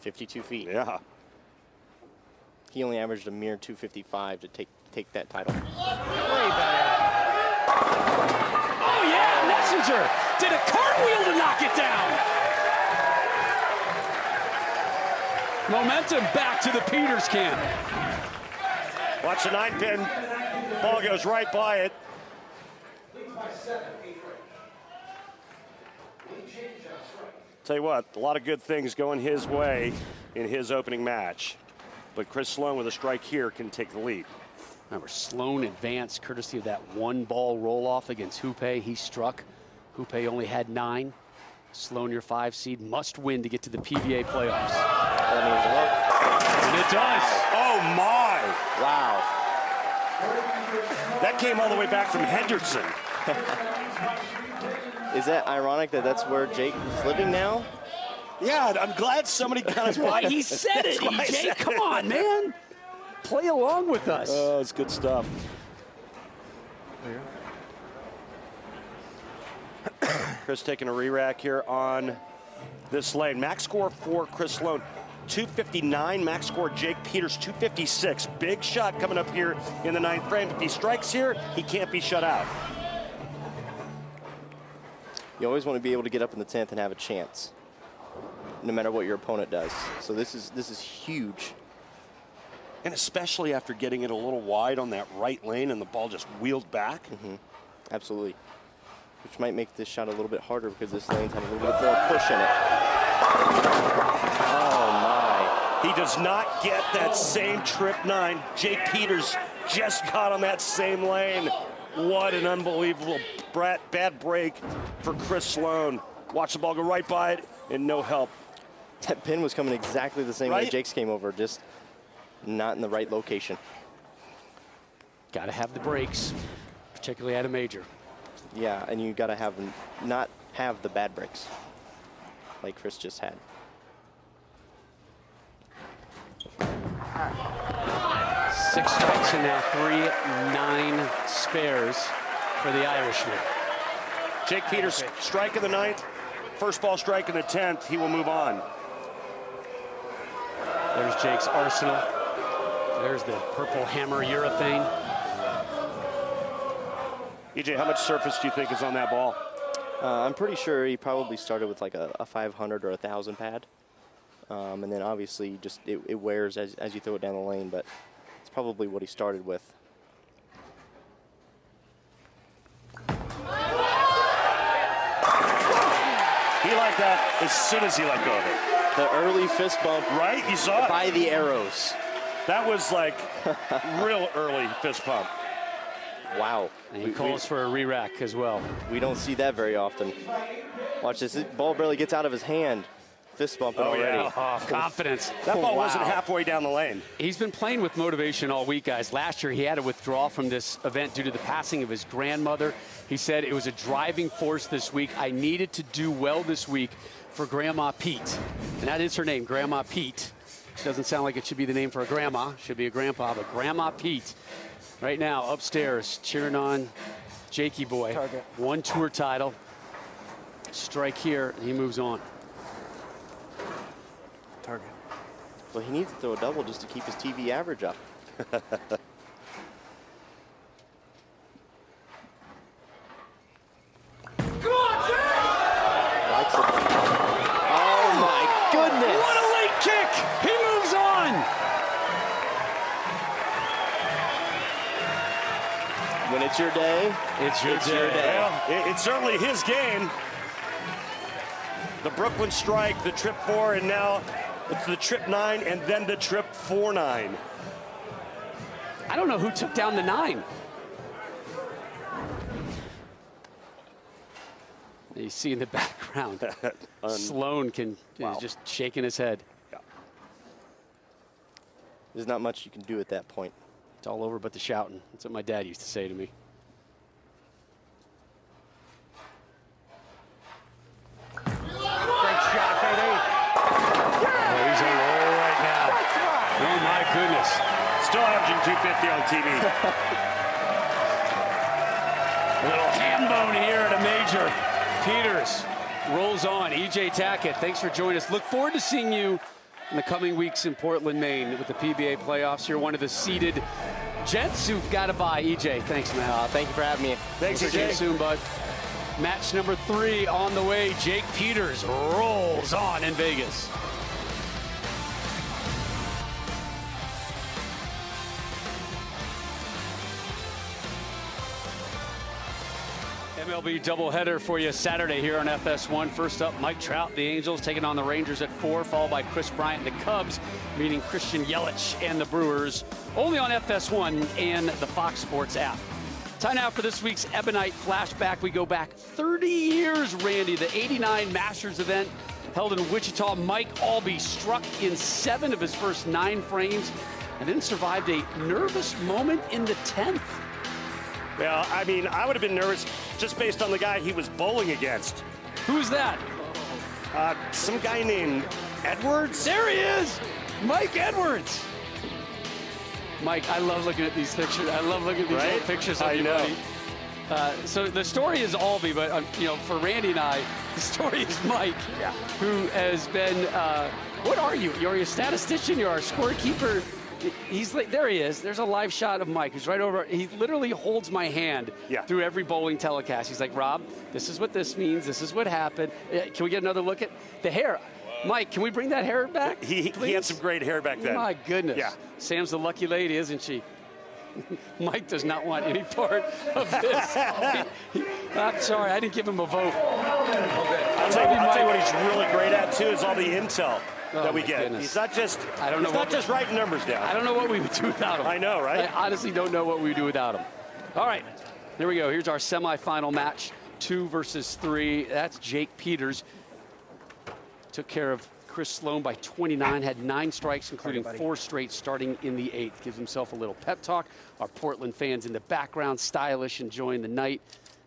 52 feet. Yeah. He only averaged a mere 255 to take that title. Oh, yeah, Messenger did a cartwheel to knock it down. Momentum back to the Peters camp. Watch the 9-pin. Ball goes right by it. Tell you what, a lot of good things going his way in his opening match. But Chris Sloan with a strike here can take the lead. Remember, Sloan advanced courtesy of that 1-ball roll-off against Hupé. He struck. Hupé only had 9. Sloan, your 5 seed, must win to get to the PBA playoffs. And it does. Oh, my. Wow. That came all the way back from Henderson. Is that ironic that that's where Jake is living now? Yeah, I'm glad somebody kind of... Why he said it, EJ. Come on, man. Play along with us. Oh, it's good stuff. Chris taking a re-rack here on this lane. Max score for Chris Sloan, 259. Max score Jake Peters, 256. Big shot coming up here in the 9th frame. If he strikes here, he can't be shut out. You always want to be able to get up in the 10th and have a chance, no matter what your opponent does. So this is huge. And especially after getting it a little wide on that right lane and the ball just wheeled back. Absolutely. Which might make this shot a little bit harder because this lane's had a little bit more push in it. Oh, my. He does not get that same trip 9. Jake Peters just caught on that same lane. What an unbelievable bad break for Chris Sloan. Watch the ball go right by it and no help. That pin was coming exactly the same way Jake's came over, just not in the right location. Got to have the breaks, particularly at a major. Yeah, and you got to not have the bad breaks like Chris just had. Six strikes and now 3-9 spares for the Irishman. Jake Peters, strike in the 9th. First ball strike in the 10th. He will move on. There's Jake's arsenal. There's the purple hammer urethane. EJ, how much surface do you think is on that ball? I'm pretty sure he probably started with like a 500 or 1,000 pad. And then obviously just it wears as you throw it down the lane, but it's probably what he started with. He liked that as soon as he let go of it. The early fist bump. Right? You saw it? By the arrows. That was like real early fist pump. Wow. And he calls for a re-rack as well. We don't see that very often. Watch this. Ball barely gets out of his hand. Fist bumping already. Yeah. Oh, confidence. That ball wasn't halfway down the lane. He's been playing with motivation all week, guys. Last year, he had to withdraw from this event due to the passing of his grandmother. He said it was a driving force this week. I needed to do well this week for Grandma Pete. And that is her name, Grandma Pete. Which doesn't sound like it should be the name for a grandma. Should be a grandpa, but Grandma Pete. Right now, upstairs, cheering on Jakey boy. One tour title. Strike here, and he moves on. Target. Well, he needs to throw a double just to keep his TV average up. Oh my goodness! What a late kick! He moves on! When it's your day, It's your day. Well, it's certainly his game. The Brooklyn strike, the trip 4, and now it's the trip 9, and then the trip 4-9. I don't know who took down the 9. You see in the background, Sloan is just shaking his head. there's not much you can do at that point. It's all over but the shouting. That's what my dad used to say to me. Great shot, baby. Oh, he's on roll right now. Oh, my goodness. Still averaging 250 on TV. A little ham bone here at a major. Peters rolls on. EJ Tackett, thanks for joining us. Look forward to seeing you in the coming weeks in Portland, Maine with the PBA playoffs. You're one of the seeded gents who've got to buy. EJ, thanks, man. Thank you for having me. Thanks, See you EJ. soon, bud. Match number 3 on the way. Jake Peters rolls on in Vegas. MLB doubleheader for you Saturday here on FS1. First up, Mike Trout, the Angels, taking on the Rangers at 4, followed by Chris Bryant, the Cubs, meeting Christian Yelich and the Brewers, only on FS1 and the Fox Sports app. Time now for this week's Ebonite Flashback. We go back 30 years, Randy. The '89 Masters event held in Wichita. Mike Albee struck in 7 of his first 9 frames and then survived a nervous moment in the 10th. Well, I mean, I would have been nervous just based on the guy he was bowling against. Who's that? Some guy named Edwards? There he is, Mike Edwards. Mike, I love looking at these pictures. I love looking at these old pictures of you, buddy. So the story is Albee, but for Randy and I, the story is Mike, who has been. What are you? You're a statistician. You're our scorekeeper. He's like, there he is. There's a live shot of Mike. He's right over. He literally holds my hand through every bowling telecast. He's like, Rob, this is what this means. This is what happened. Can we get another look at the hair? Mike, can we bring that hair back? He had some great hair back then. My goodness. Yeah. Sam's the lucky lady, isn't she? Mike does not want any part of this. I'm sorry, I didn't give him a vote. I'll tell you what he's really great at, too, is all the intel that we get. Goodness. He's not just just writing numbers down. I don't know what we would do without him. I know, right? I honestly don't know what we would do without him. All right, here we go. Here's our semifinal match, 2 versus 3. That's Jake Peters. Took care of Chris Sloan by 29, had 9 strikes, including 4 straight starting in the 8th. Gives himself a little pep talk. Our Portland fans in the background, stylish, enjoying the night.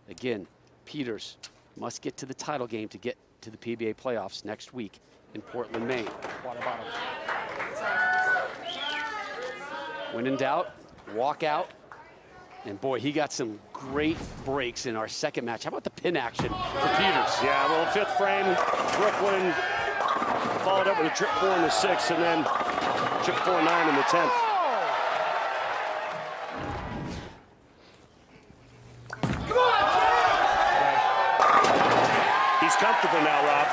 Again, Peters must get to the title game to get to the PBA playoffs next week in Portland, Maine. When in doubt, walk out. And boy, he got some great breaks in our second match. How about the pin action for Peters? Yeah, well, 5th frame, Brooklyn followed up with a trip 4 in the 6th, and then trip 4-9 in the 10th. He's comfortable now, Rob.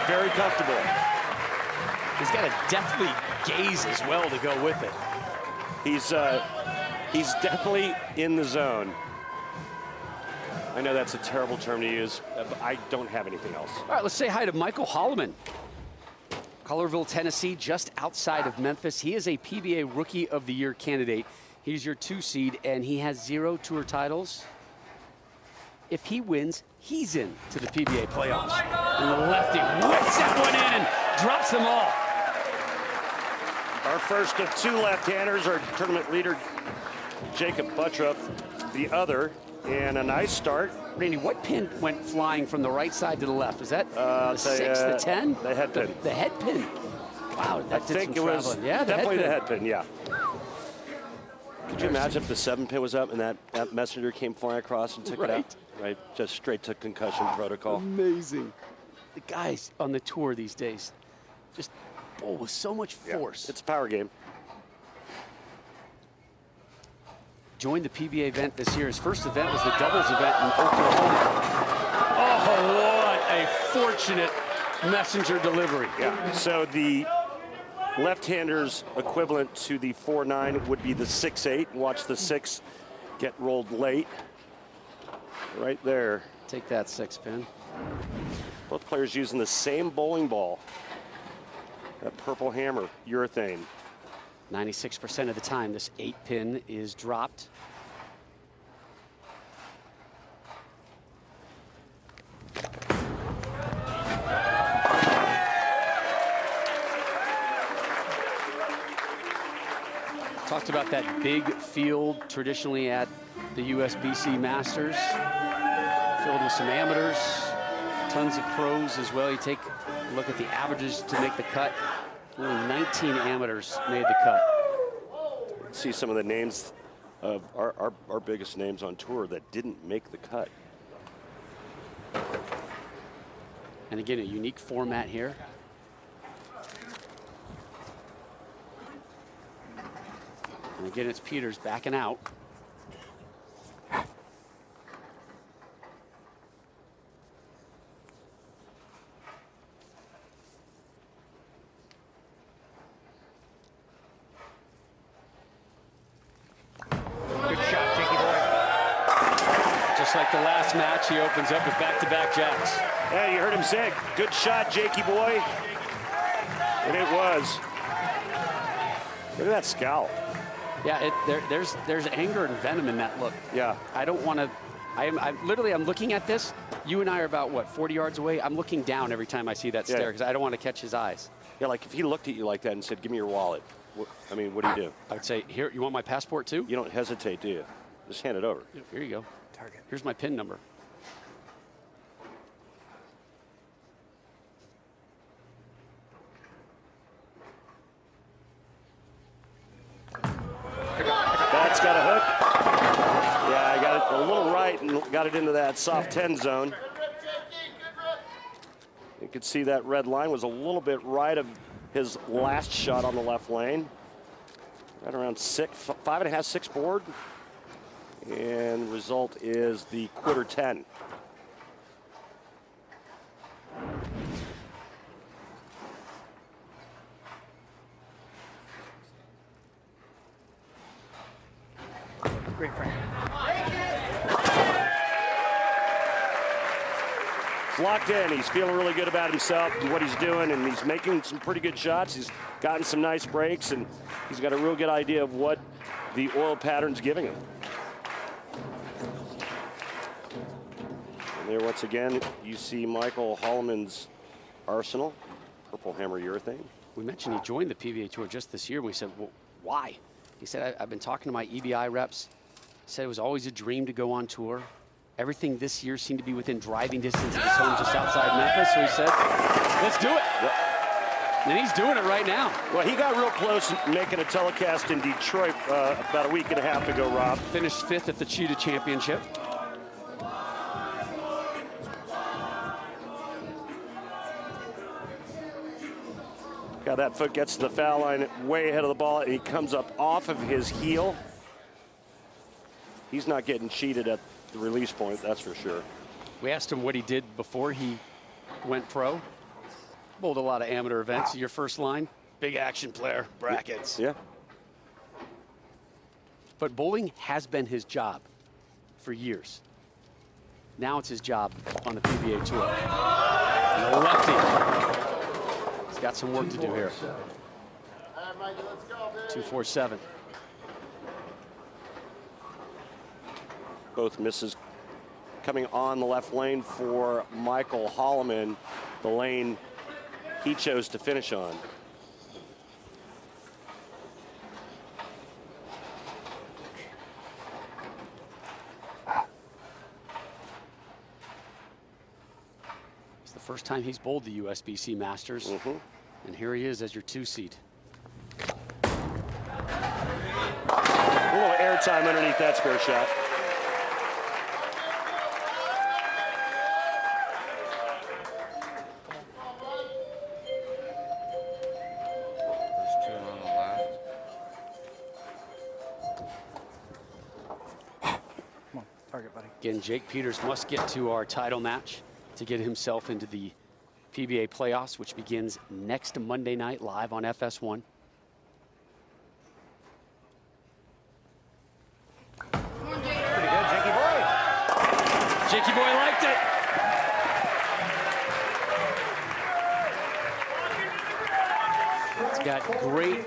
Very comfortable. He's got a deathly gaze as well to go with it. He's definitely in the zone. I know that's a terrible term to use, but I don't have anything else. All right, let's say hi to Mykel Holliman. Cullerville, Tennessee, just outside of Memphis. He is a PBA Rookie of the Year candidate. He's your 2 seed, and he has 0 tour titles. If he wins, he's in to the PBA playoffs. And the lefty whips that one in and drops them all. Our first of 2 left-handers, our tournament leader, Jakob Butturff, the other, and a nice start. Randy, what pin went flying from the right side to the left? Was that the 6, the 10? The head pin. The head pin. Wow, that did some it was traveling. Yeah, definitely the head pin, yeah. Could you imagine if the 7 pin was up and that messenger came flying across and took it out? right? Just straight to concussion protocol. Amazing. The guys on the tour these days just bowl with so much force. It's a power game. Joined the PBA event this year. His first event was the doubles event in Oklahoma. Oh, what a fortunate messenger delivery. Yeah. So the left-hander's equivalent to the 4-9 would be the 6-8. Watch the 6 get rolled late. Right there. Take that 6-pin. Both players using the same bowling ball. That purple hammer, urethane. 96% of the time, this 8-pin is dropped. Talked about that big field traditionally at the USBC Masters, filled with some amateurs, tons of pros as well. You take a look at the averages to make the cut. Only 19 amateurs made the cut. See some of the names of our biggest names on tour that didn't make the cut. And again, a unique format here. And again, it's Peters backing out. Just like the last match, he opens up with back-to-back jacks. Yeah, you heard him say it. Good shot, Jakey boy. And it was. Look at that scowl. Yeah, there's anger and venom in that look. Yeah. I don't want to. I'm looking at this. You and I are about what, 40 yards away. I'm looking down every time I see that stare because I don't want to catch his eyes. Yeah, like if he looked at you like that and said, "Give me your wallet," I mean, what do you do? I would say, "Here, you want my passport too?" You don't hesitate, do you? Just hand it over. Here you go. Target. Here's my PIN number. That's got a hook. Yeah, I got it a little right and got it into that soft 10 zone. You could see that red line was a little bit right of his last shot on the left lane. Right around 5.5, 6 board. And result is the quitter 10. Great frame. It's locked in. He's feeling really good about himself and what he's doing, and he's making some pretty good shots. He's gotten some nice breaks, and he's got a real good idea of what the oil pattern's giving him. And there, once again, you see Mykel Holliman's arsenal, purple hammer urethane. We mentioned he joined the PBA Tour just this year. We said, well, why? He said, I've been talking to my EBI reps. He said it was always a dream to go on tour. Everything this year seemed to be within driving distance of his home just outside Memphis. So he said, let's do it. Yep. And he's doing it right now. Well, he got real close making a telecast in Detroit about a week and a half ago, Rob. Finished 5th at the Cheetah Championship. Yeah, that foot gets to the foul line way ahead of the ball, and he comes up off of his heel. He's not getting cheated at the release point, that's for sure. We asked him what he did before he went pro. Bowled a lot of amateur events. Your first line, big action player, brackets. Yeah. But bowling has been his job for years. Now it's his job on the PBA Tour. And the lefty. He's got some work to do here. 247. Both misses coming on the left lane for Mykel Holliman, the lane he chose to finish on. It's the first time he's bowled the USBC Masters. And here he is as your 2 seed. A little air time underneath that spare shot. Again, Jake Peters must get to our title match to get himself into the PBA playoffs, which begins next Monday night live on FS1. Pretty good, Jakey boy. Jakey boy liked it. He's got great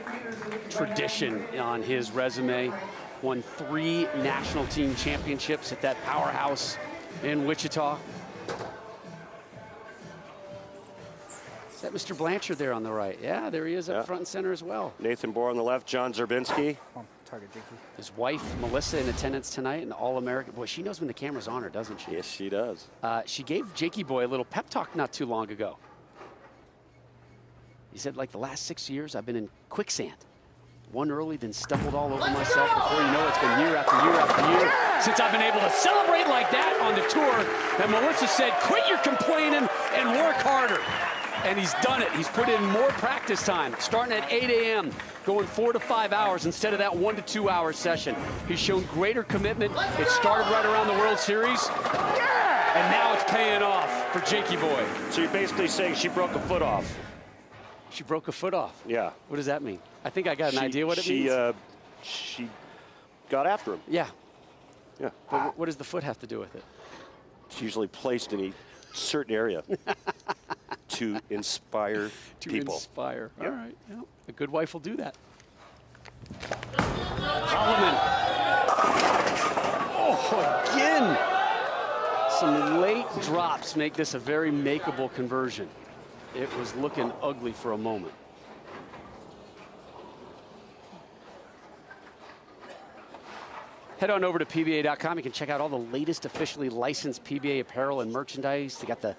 tradition on his resume. Won 3 national team championships at that powerhouse in Wichita. Is that Mr. Blanchard there on the right? Yeah, there he is up front and center as well. Nathan Bohr on the left, John Zerbinski. Come on, target Jakey. His wife, Melissa, in attendance tonight, an All-American. Boy, she knows when the camera's on her, doesn't she? Yes, she does. She gave Jakey boy a little pep talk not too long ago. He said, like, the last 6 years, I've been in quicksand. Won early, then stumbled all over myself. Before you know it, it's been year after year after year since I've been able to celebrate like that on the tour. And Melissa said, quit your complaining and work harder. And he's done it. He's put in more practice time, starting at 8 a.m., going 4 to 5 hours instead of that 1 to 2 hour session. He's shown greater commitment. It started right around the World Series. And now it's paying off for Jakey boy. So you're basically saying she broke a foot off. She broke a foot off. Yeah. What does that mean? I think I got an idea what it means. She got after him. Yeah. Yeah. But what does the foot have to do with it? It's usually placed in a certain area to inspire people. Inspire. Yep. All right. Well, a good wife will do that. Holliman. Oh, again. Some late drops make this a very makeable conversion. It was looking ugly for a moment. Head on over to PBA.com. You can check out all the latest officially licensed PBA apparel and merchandise. They got the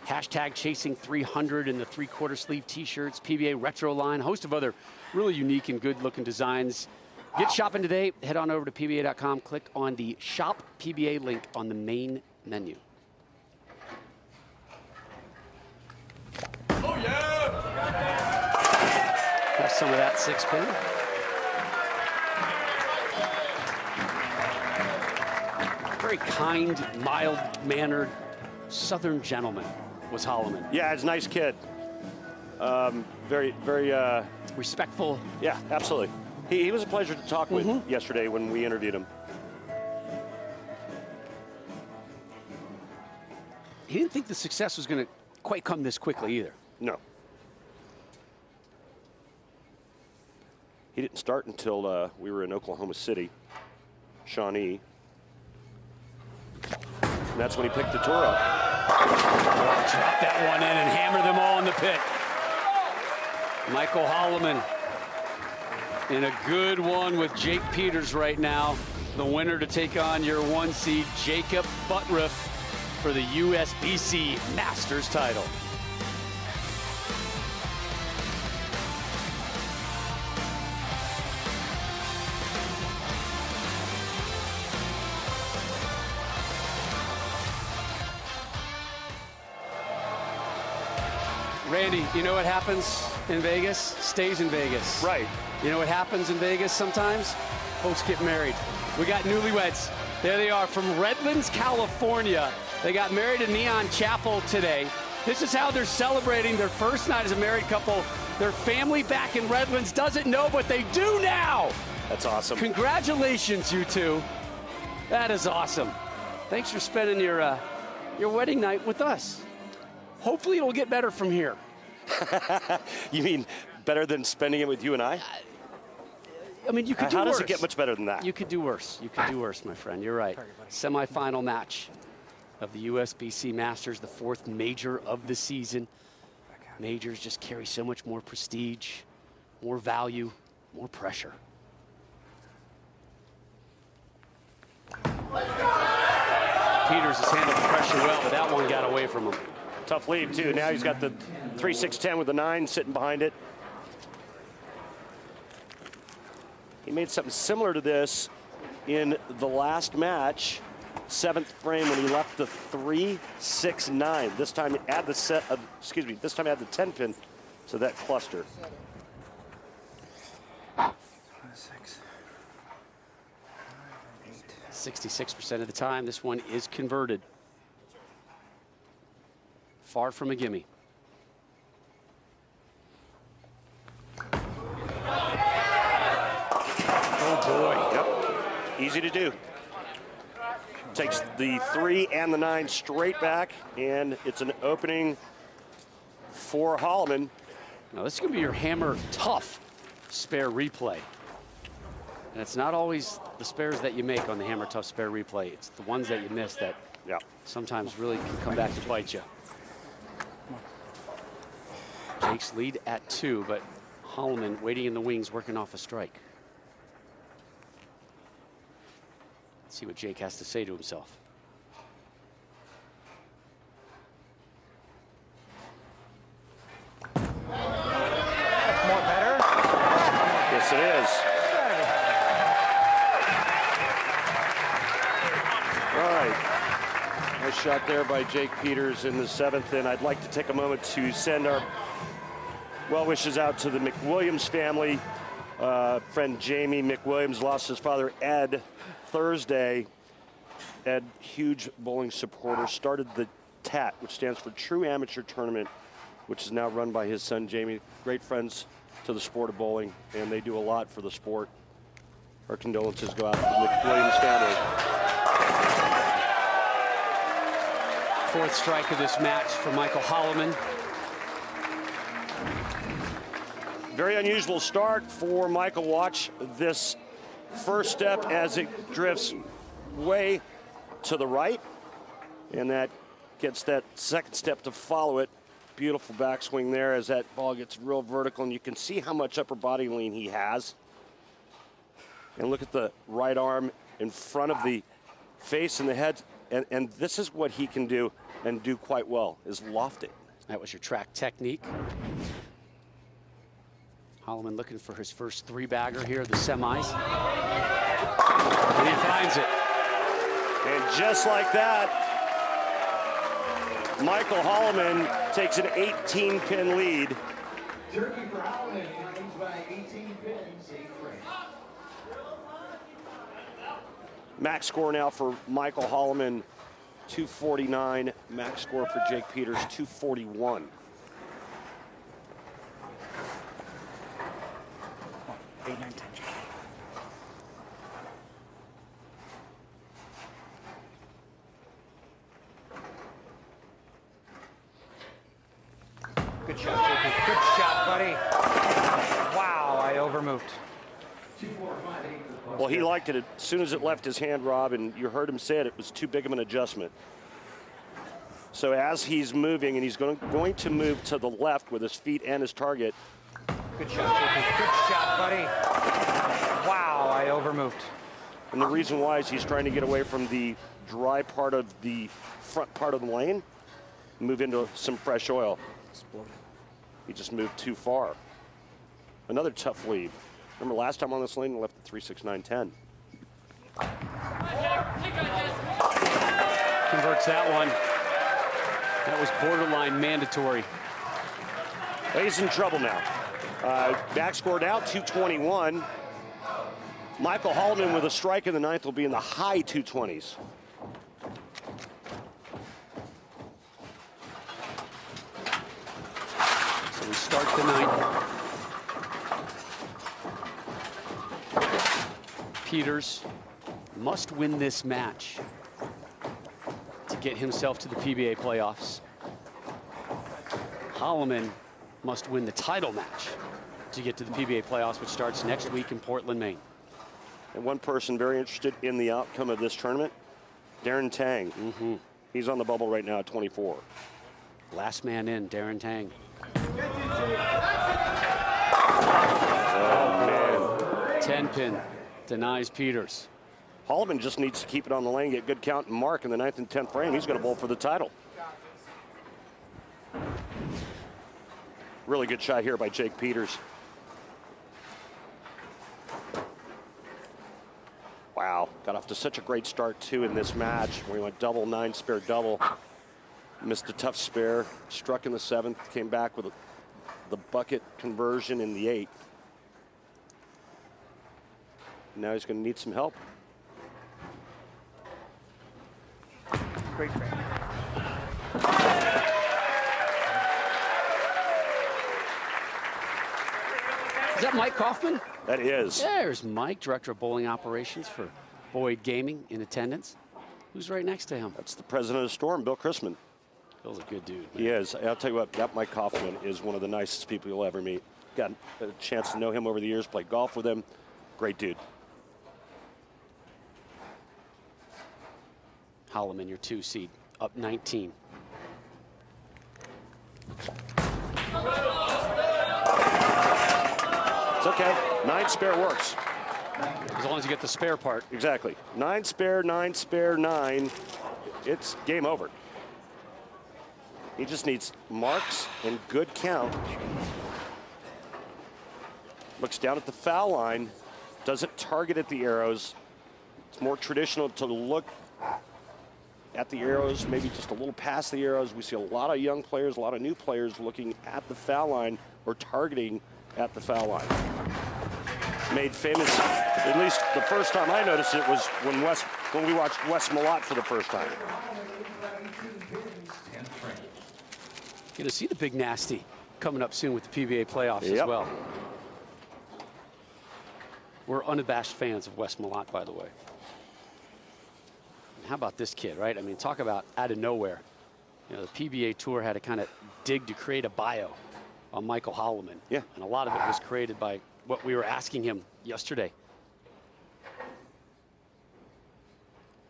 hashtag Chasing 300 and the 3/4 sleeve t-shirts, PBA Retro line, a host of other really unique and good looking designs. Get shopping today. Head on over to PBA.com. Click on the Shop PBA link on the main menu. Oh, yeah! Have some of that 6-pin. Very kind, mild-mannered, Southern gentleman was Holliman. Yeah, he's a nice kid. Very respectful. Yeah, absolutely. He was a pleasure to talk with yesterday when we interviewed him. He didn't think the success was going to quite come this quickly either. No. He didn't start until we were in Oklahoma City, Shawnee. And that's when he picked the tour up. Drop that one in and hammer them all in the pit. Mykel Holliman in a good one with Jake Peters right now. The winner to take on your 1 seed, Jakob Butturff, for the USBC Masters title. Randy, you know what happens in Vegas? Stays in Vegas. Right. You know what happens in Vegas sometimes? Folks get married. We got newlyweds. There they are from Redlands, California. They got married in Neon Chapel today. This is how they're celebrating their first night as a married couple. Their family back in Redlands doesn't know, but they do now. That's awesome. Congratulations, you two. That is awesome. Thanks for spending your wedding night with us. Hopefully it'll get better from here. You mean better than spending it with you and I? I mean, you could do worse. How does it get much better than that? You could do worse. You could do worse, my friend. You're right. Semi-final match of the USBC Masters, the 4th major of the season. Majors just carry so much more prestige, more value, more pressure. Peters has handled the pressure well, but that one got away from him. Tough lead, too. Now he's got the 3-6-10 with the 9 sitting behind it. He made something similar to this in the last match, 7th frame, when he left the 3-6-9. This time add the this time add the 10 pin to that cluster. 6, 8. 66% of the time, this one is converted. Far from a gimme. Oh boy. Yep. Easy to do. Takes the 3 and the 9 straight back, and it's an opening for Holliman. Now this is going to be your hammer tough spare replay. And it's not always the spares that you make on the hammer tough spare replay. It's the ones that you miss that sometimes really can come back to bite you. Jake's lead at 2, but Holliman waiting in the wings, working off a strike. Let's see what Jake has to say to himself. That's more better. Yes, it is. All right. Nice shot there by Jake Peters in the 7th, and I'd like to take a moment to send our well wishes out to the McWilliams family. Friend Jamie McWilliams lost his father Ed Thursday. Ed, huge bowling supporter, started the TAT, which stands for True Amateur Tournament, which is now run by his son Jamie. Great friends to the sport of bowling, and they do a lot for the sport. Our condolences go out to the McWilliams family. 4th strike of this match for Mykel Holliman. Very unusual start for Mykel. Watch this first step as it drifts way to the right, and that gets that second step to follow it. Beautiful backswing there as that ball gets real vertical, and you can see how much upper body lean he has. And look at the right arm in front of the face and the head, and this is what he can do and do quite well, is loft it. That was your track technique. Holliman looking for his first 3-bagger here at the semis. And he finds it. And just like that, Mykel Holliman takes an 18-pin lead. Turkey for Holliman wins by 18 pins, 8 frames. Max score now for Mykel Holliman, 249. Max score for Jake Peters, 241. 8, 9, 10. Good shot, JP. Good shot, buddy. Wow, I overmoved. Well, he liked it as soon as it left his hand, Rob, and you heard him say it was too big of an adjustment. So as he's moving, and he's going to move to the left with his feet and his target. Good shot, JP. Good shot, buddy. Wow, I overmoved. And the reason why is he's trying to get away from the dry part of the front part of the lane, move into some fresh oil. He just moved too far. Another tough lead. Remember last time on this lane, he left at 3.69.10. Converts that one. That was borderline mandatory. He's in trouble now. Back scored out 221. Mykel Holliman with a strike in the 9th will be in the high 220s. So we start the 9th. Peters must win this match to get himself to the PBA playoffs. Holliman must win the title match to get to the PBA playoffs, which starts next week in Portland, Maine. And one person very interested in the outcome of this tournament, Darrin Tang. He's on the bubble right now at 24. Last man in, Darrin Tang. Oh, man. 10-pin denies Peters. Holliman just needs to keep it on the lane, get good count and mark in the 9th and 10th frame. He's going to bowl for the title. Really good shot here by Jake Peters. Wow, got off to such a great start too in this match where he went double, 9 spare double. Missed a tough spare, struck in the 7th, came back with the bucket conversion in the 8th. Now he's going to need some help. Great frame. Is that Mike Kaufman? That is. There's Mike, Director of Bowling Operations for Boyd Gaming, in attendance. Who's right next to him? That's the president of Storm, Bill Chrisman. Bill's a good dude, man. He is. I'll tell you what, that Mike Kaufman is one of the nicest people you'll ever meet. Got a chance to know him over the years, played golf with him. Great dude. Holliman, your 2 seed, up 19. It's okay. 9 spare works. As long as you get the spare part. Exactly. 9 spare, 9 spare, 9. It's game over. He just needs marks and good count. Looks down at the foul line. Doesn't target at the arrows. It's more traditional to look at the arrows, maybe just a little past the arrows. We see a lot of young players, a lot of new players looking at the foul line or targeting at the foul line. Made famous, at least the first time I noticed it was when we watched Wes Malott for the first time. Going to see the big nasty coming up soon with the PBA playoffs as well. We're unabashed fans of Wes Malott, by the way. And how about this kid, right? I mean, talk about out of nowhere. You know, the PBA Tour had to kind of dig to create a bio on Mykel Holliman. Yeah. And a lot of it was created by what we were asking him yesterday.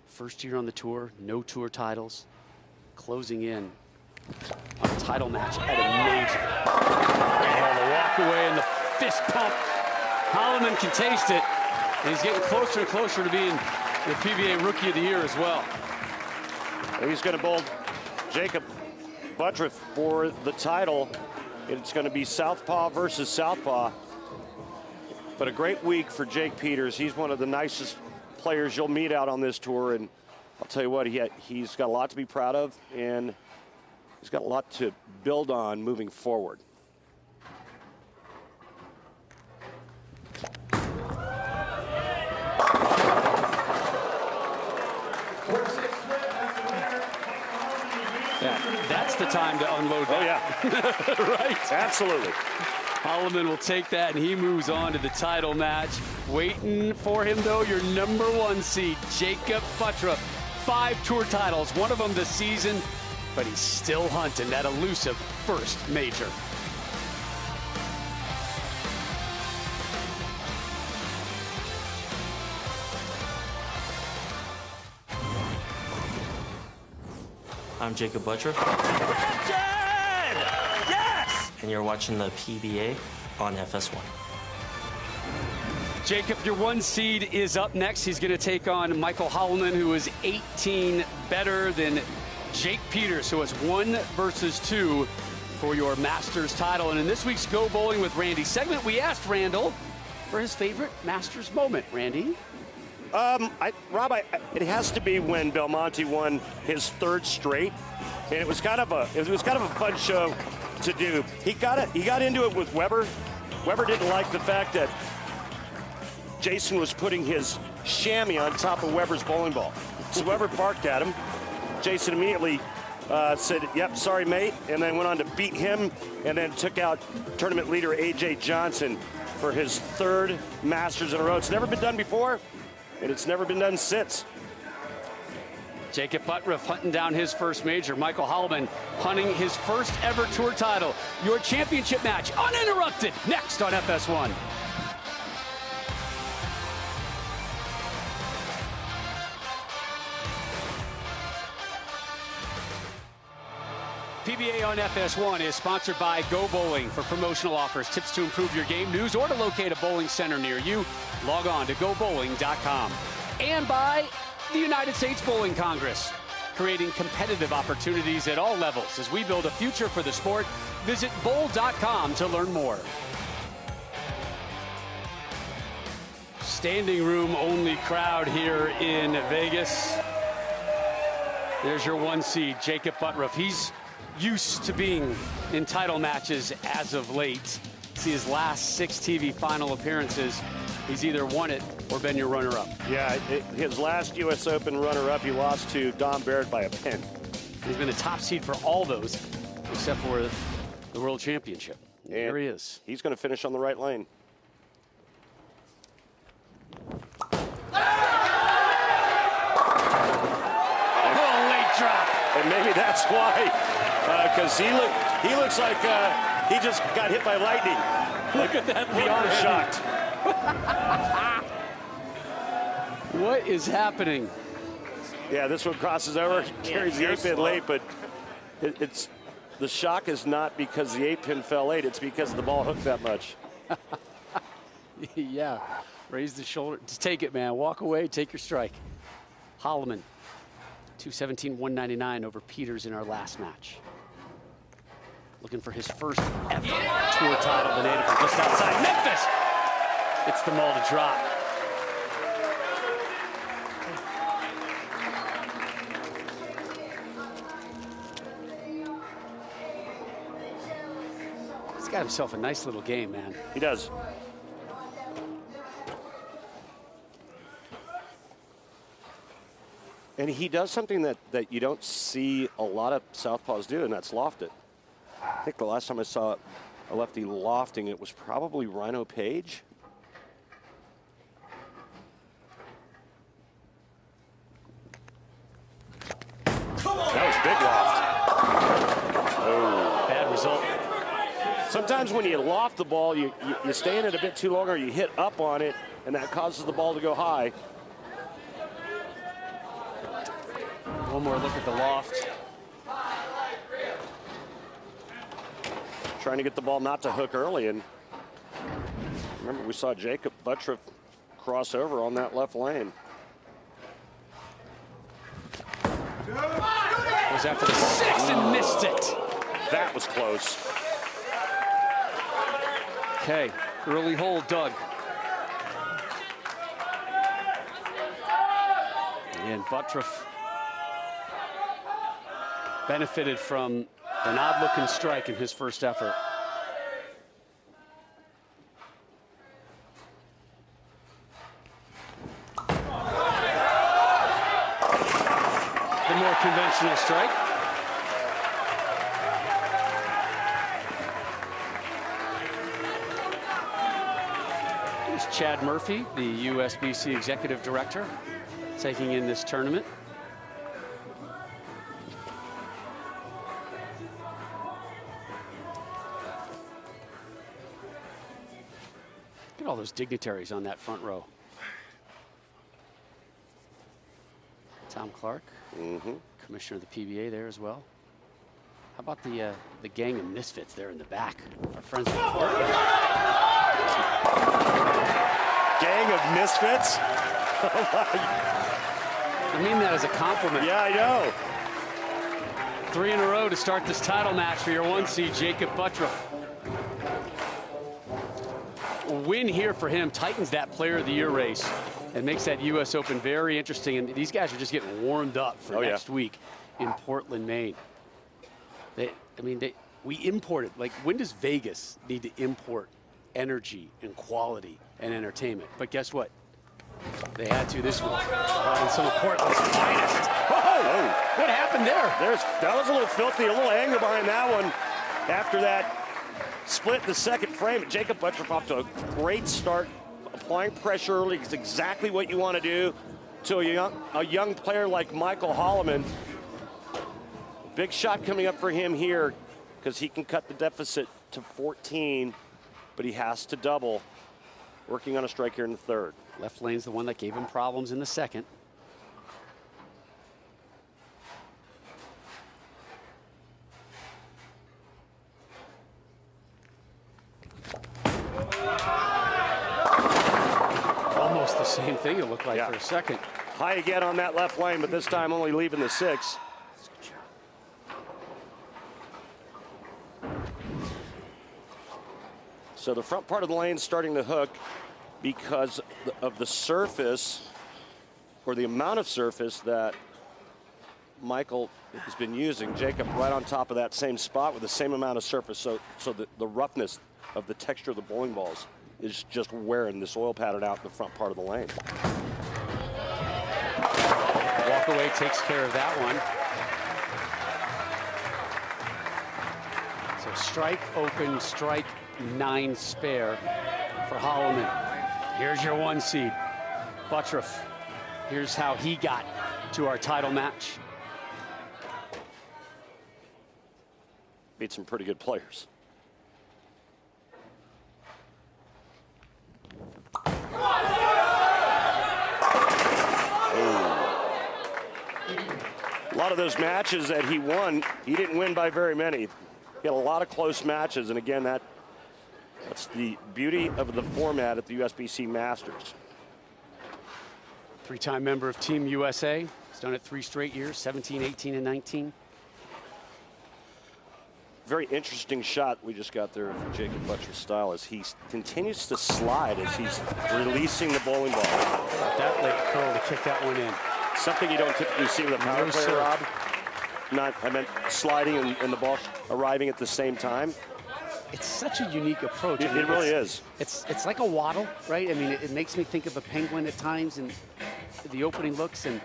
First year on the tour, no tour titles, closing in on a title match at a major. Oh, the walk away and the fist pump. Holliman can taste it, and he's getting closer and closer to being the PBA Rookie of the Year as well. And he's going to bowl Jakob Butturff for the title. It's going to be Southpaw versus Southpaw. But a great week for Jake Peters. He's one of the nicest players you'll meet out on this tour, and I'll tell you what, he's got a lot to be proud of, and he's got a lot to build on moving forward. Yeah, that's the time to unload that. Oh, yeah. Right? Absolutely. Holliman will take that, and he moves on to the title match. Waiting for him, though, your #1 seed, Jakob Butturff. 5 tour titles, one of them this season, but he's still hunting that elusive first major. I'm Jakob Butturff. Yes! And you're watching the PBA on FS1. Jakob, your 1 seed is up next. He's going to take on Mykel Holliman, who is 18 better than Jake Peters, who has 1 versus 2 for your Masters title. And in this week's Go Bowling with Randy segment, we asked Randall for his favorite Masters moment. Randy? Rob, it has to be when Belmonte won his 3rd straight, and it was kind of a fun show to do. He got into it with Weber. Weber didn't like the fact that Jason was putting his chamois on top of Weber's bowling ball. So Weber barked at him. Jason immediately said, "Yep, sorry, mate," and then went on to beat him, and then took out tournament leader A.J. Johnson for his 3rd Masters in a row. It's never been done before, and it's never been done since. Jakob Butturff hunting down his first major. Mykel Holliman hunting his first ever tour title. Your championship match uninterrupted next on FS1. PBA on FS1 is sponsored by Go Bowling. For promotional offers, tips to improve your game, news, or to locate a bowling center near you, log on to gobowling.com. And by the United States Bowling Congress, creating competitive opportunities at all levels. As we build a future for the sport, visit bowl.com to learn more. Standing room only crowd here in Vegas. There's your 1 seed, Jakob Butturff. He's used to being in title matches as of late. See his last 6 TV final appearances. He's either won it or been your runner-up? Yeah, his last U.S. Open runner-up, he lost to Don Barrett by a pin. He's been a top seed for all those, except for the World Championship. And there he is. He's going to finish on the right lane. Oh, late drop. And maybe that's why, because he looks like he just got hit by lightning. Look at that. Beyond shocked. What is happening? Yeah, this one crosses over, carries the 8-pin late, but it's the shock is not because the 8-pin fell late. It's because the ball hooked that much. Yeah, raise the shoulder. Just take it, man. Walk away, take your strike. Holliman, 217-199 over Peters in our last match. Looking for his first ever tour title in April, just outside Memphis. It's the maul to drop. He's got himself a nice little game, man. He does. And he does something that you don't see a lot of southpaws do, and that's loft it. I think the last time I saw a lefty lofting, it was probably Rhino Page. That was big loft. Oh. Bad result. Sometimes when you loft the ball, you stay in it a bit too long, or you hit up on it, and that causes the ball to go high. One more look at the loft. Trying to get the ball not to hook early, and remember we saw Jakob Butturff cross over on that left lane. Goes after the 6 and missed it. That was close. Okay, early hole dug. And Butturff benefited from an odd-looking strike in his first effort. The more conventional strike. Here's Chad Murphy, the USBC Executive Director, taking in this tournament. Look at all those dignitaries on that front row. Tom Clark, commissioner of the PBA there as well. How about the gang of misfits there in the back? Our friends from Portland. Gang of misfits? I mean that as a compliment. Yeah, I know. 3 in a row to start this title match for your 1 seed, Jakob Butturff. A win here for him tightens that Player of the Year race and makes that U.S. Open very interesting. And these guys are just getting warmed up for next week in Portland, Maine. We import it. Like, when does Vegas need to import energy and quality and entertainment? But guess what? They had to this week. And some of Portland's finest. Oh, what happened there? That was a little filthy, a little anger behind that one. After that split in the second frame, Jakob Butturff off to a great start, applying pressure early is exactly what you want to do to a young player like Mykel Holliman. Big shot coming up for him here because he can cut the deficit to 14, but he has to double. Working on a strike here in the third. Left lane's the one that gave him problems in the second. Almost the same thing it looked like for a second. High again on that left lane, but this time only leaving the 6. So the front part of the lane starting to hook because of the surface, or the amount of surface that Mykel has been using. Jakob right on top of that same spot with the same amount of surface, so the roughness of the texture of the bowling balls is just wearing this oil pattern out in the front part of the lane. Walk away takes care of that one. So strike open, strike 9 spare for Holliman. Here's your 1 seed, Butturff. Here's how he got to our title match. Beat some pretty good players. A lot of those matches that he won, he didn't win by very many. He had a lot of close matches, and again, that's the beauty of the format at the USBC Masters. 3-time member of Team USA. He's done it 3 straight years, 17, 18, and 19. Very interesting shot we just got there from Jakob Butturff's style as he continues to slide as he's releasing the bowling ball. That late curl to kick that one in. Something you don't typically see with a power player, Rob. I meant sliding and the ball arriving at the same time. It's such a unique approach. It really is. It's like a waddle, right? I mean, it makes me think of a penguin at times and the opening looks. And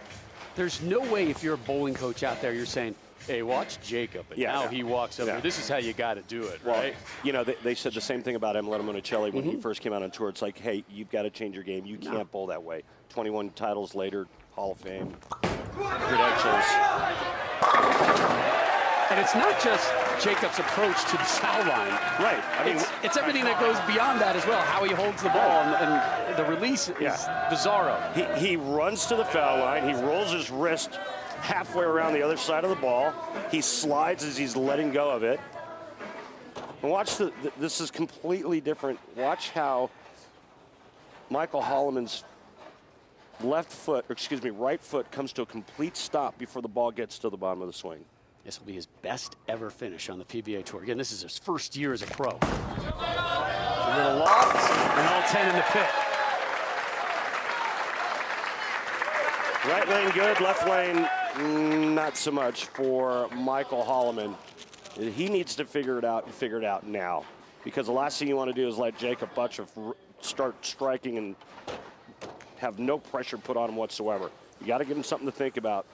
there's no way if you're a bowling coach out there, you're saying, hey, watch Jakob, and now he walks over. This is how you got to do it, right? You know, they said the same thing about Emiliano Monicelli when he first came out on tour. It's like, hey, you've got to change your game. You can't bowl that way. 21 titles later, Hall of Fame, credentials. And it's not just Jakob's approach to the foul line. Right. I mean, it's everything that goes beyond that as well, how he holds the ball, and the release is bizarro. He runs to the foul line. He rolls his wrist halfway around the other side of the ball. He slides as he's letting go of it. And watch, this is completely different. Watch how Mykel Holliman's right foot comes to a complete stop before the ball gets to the bottom of the swing. This will be his best ever finish on the PBA Tour. Again, this is his first year as a pro. A little loft, and all 10 in the pit. Right lane good, left lane not so much for Mykel Holliman. He needs to figure it out and figure it out now, because the last thing you want to do is let Jakob Butturff start striking and have no pressure put on him whatsoever. You got to give him something to think about.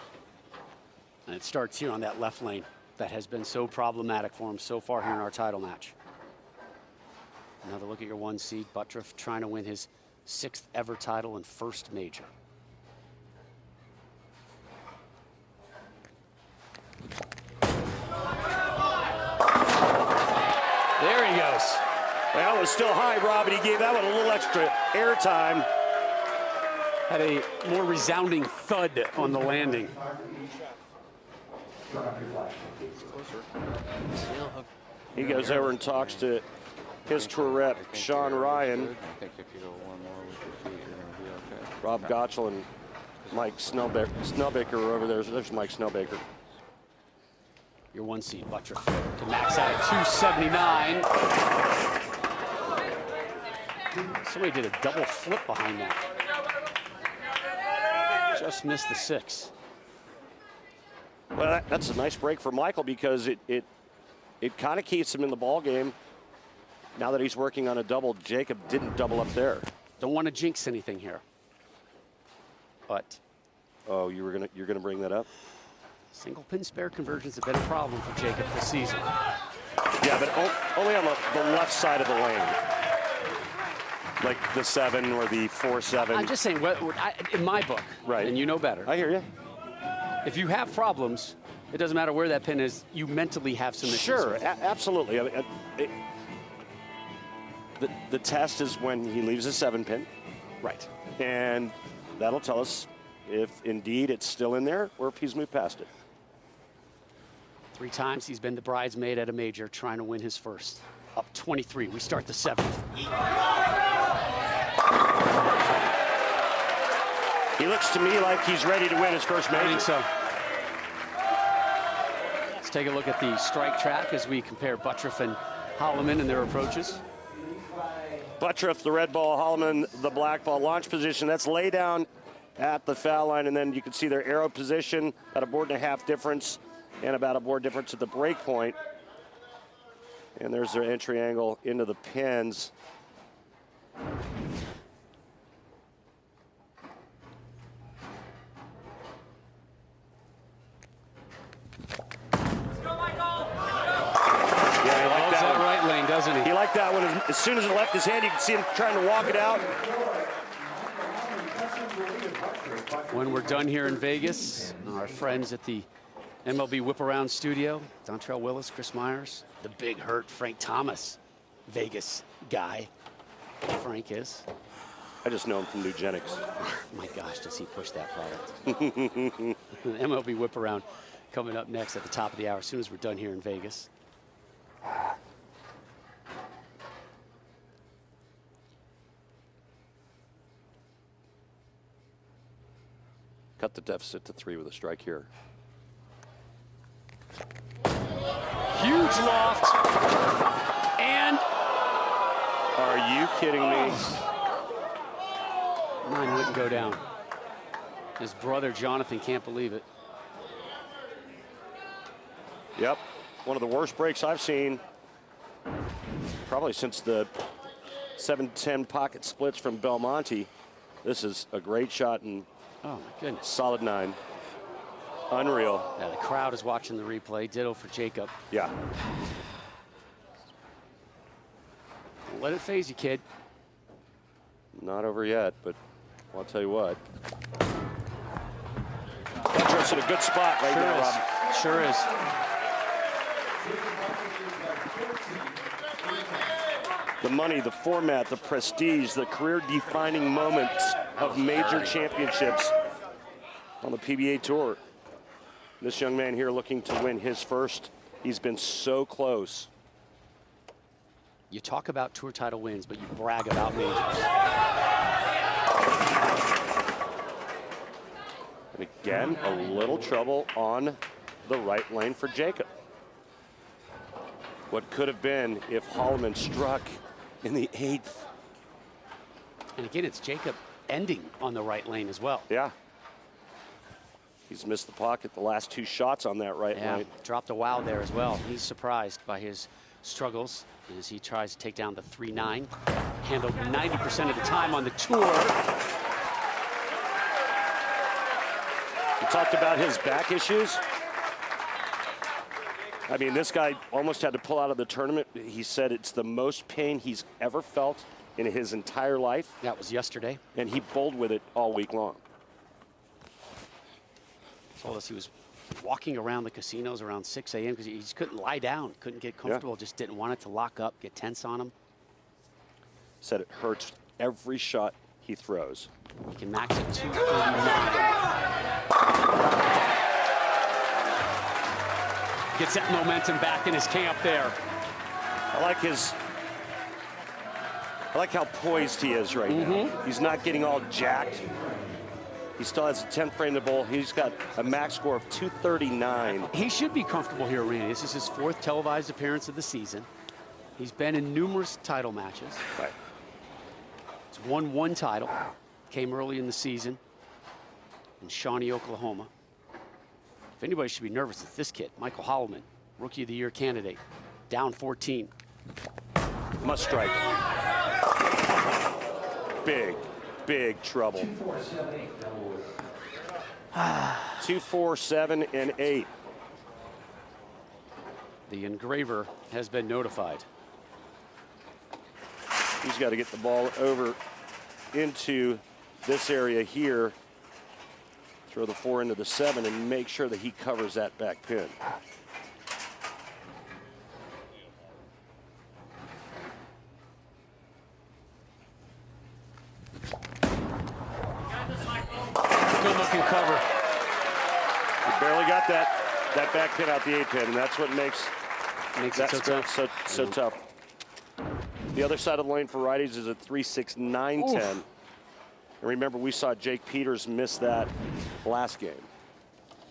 And it starts here on that left lane that has been so problematic for him so far here in our title match. Another look at your 1 seed, Butturff trying to win his 6th ever title and 1st major. There he goes. Well, it was still high, Rob, and he gave that one a little extra air time. Had a more resounding thud on the landing. He goes over and talks to his tour rep, Sean Ryan, Rob Gottschall, and Mike Snellbaker are over there. There's Mike Snellbaker. Your 1 seed, Butturff, to max out at 279. Somebody did a double flip behind that. Just missed the 6. Well, that's a nice break for Mykel, because it kind of keeps him in the ball game. Now that he's working on a double, Jakob didn't double up there. Don't want to jinx anything here, but oh, you're gonna bring that up? Single pin spare conversions have been a problem for Jakob this season. Yeah, but only on the left side of the lane, like the 7 or the 4-7. I'm just saying, in my book, right? And you know better. I hear you. If you have problems, it doesn't matter where that pin is. You mentally have some issues. Sure, absolutely. I mean, the test is when he leaves a 7 pin. Right. And that'll tell us if indeed it's still in there or if he's moved past it. 3 times he's been the bridesmaid at a major, trying to win his 1st. Up 23. We start the 7th. He looks to me like he's ready to win his 1st major. I think so. Let's take a look at the strike track as we compare Butturff and Holliman in their approaches. Butturff, the red ball, Holliman, the black ball. Launch position, that's lay down at the foul line, and then you can see their arrow position at a board and a half difference and about a board difference at the break point. And there's their entry angle into the pins. Yeah, he liked Loves that that one. right lane, doesn't he? He liked that one. As soon as it left his hand, you could see him trying to walk it out. When we're done here in Vegas, our friends at the MLB Whip Around studio, Dontrell Willis, Chris Myers, the big hurt Frank Thomas, Vegas guy. Frank is. I just know him from Nugenics. My gosh, does he push that product. MLB Whip Around coming up next at the top of the hour as soon as we're done here in Vegas. Cut the deficit to 3 with a strike here. Huge loft. And Are you kidding me? mine wouldn't go down. His brother Jonathan can't believe it. Yep, one of the worst breaks I've seen probably since the 7-10 pocket splits from Belmonte. This is a great shot and Oh, my goodness. solid 9. Unreal. Yeah, the crowd is watching the replay. Ditto for Jakob. Yeah. Don't let it phase you, kid. Not over yet, but I'll tell you what. Butturff's in a good spot right now, Rob. Sure is. The money, the format, the prestige, the career-defining moments of major championships on the PBA Tour. This young man here looking to win his first. He's been so close. You talk about tour title wins, but you brag about majors. And again, a little trouble on the right lane for Jakob. What could have been if Holliman struck in the 8th. And again, it's Jakob ending on the right lane as well. Yeah. He's missed the pocket the last 2 shots on that right Yeah, lane. dropped a wow there as well. He's surprised by his struggles as he tries to take down the 3-9. Handled 90% of the time on the tour. We talked about his back issues. I mean, this guy almost had to pull out of the tournament. He said it's the most pain he's ever felt in his entire life. That was yesterday. And he bowled with it all week long. Told us he was walking around the casinos around 6 a.m. because he just couldn't lie down, couldn't get comfortable, just didn't want it to lock up, get tense on him. Said it hurts every shot he throws. He can max at 239. Gets that momentum back in his camp there. I like how poised he is right now. He's not getting all jacked. He still has a 10th frame to bowl. He's got a max score of 239. He should be comfortable here, Randy. This is his 4th televised appearance of the season. He's been in numerous title matches. Right. He's won 1 title. Came early in the season in Shawnee, Oklahoma. If anybody should be nervous, it's this kid, Mykel Holliman, Rookie of the Year candidate, down 14. Must strike. Big, big trouble. 2, 4, 7, and 8. The engraver has been notified. He's got to get the ball over into this area here. Throw the 4 into the 7 and make sure that he covers that back pin. Good looking cover. He barely got that back pin out the 8 pin, and that's what makes it that so spin tough. so tough. The other side of the lane for righties is a 3-6-9-10. And remember, we saw Jake Peters miss that last game.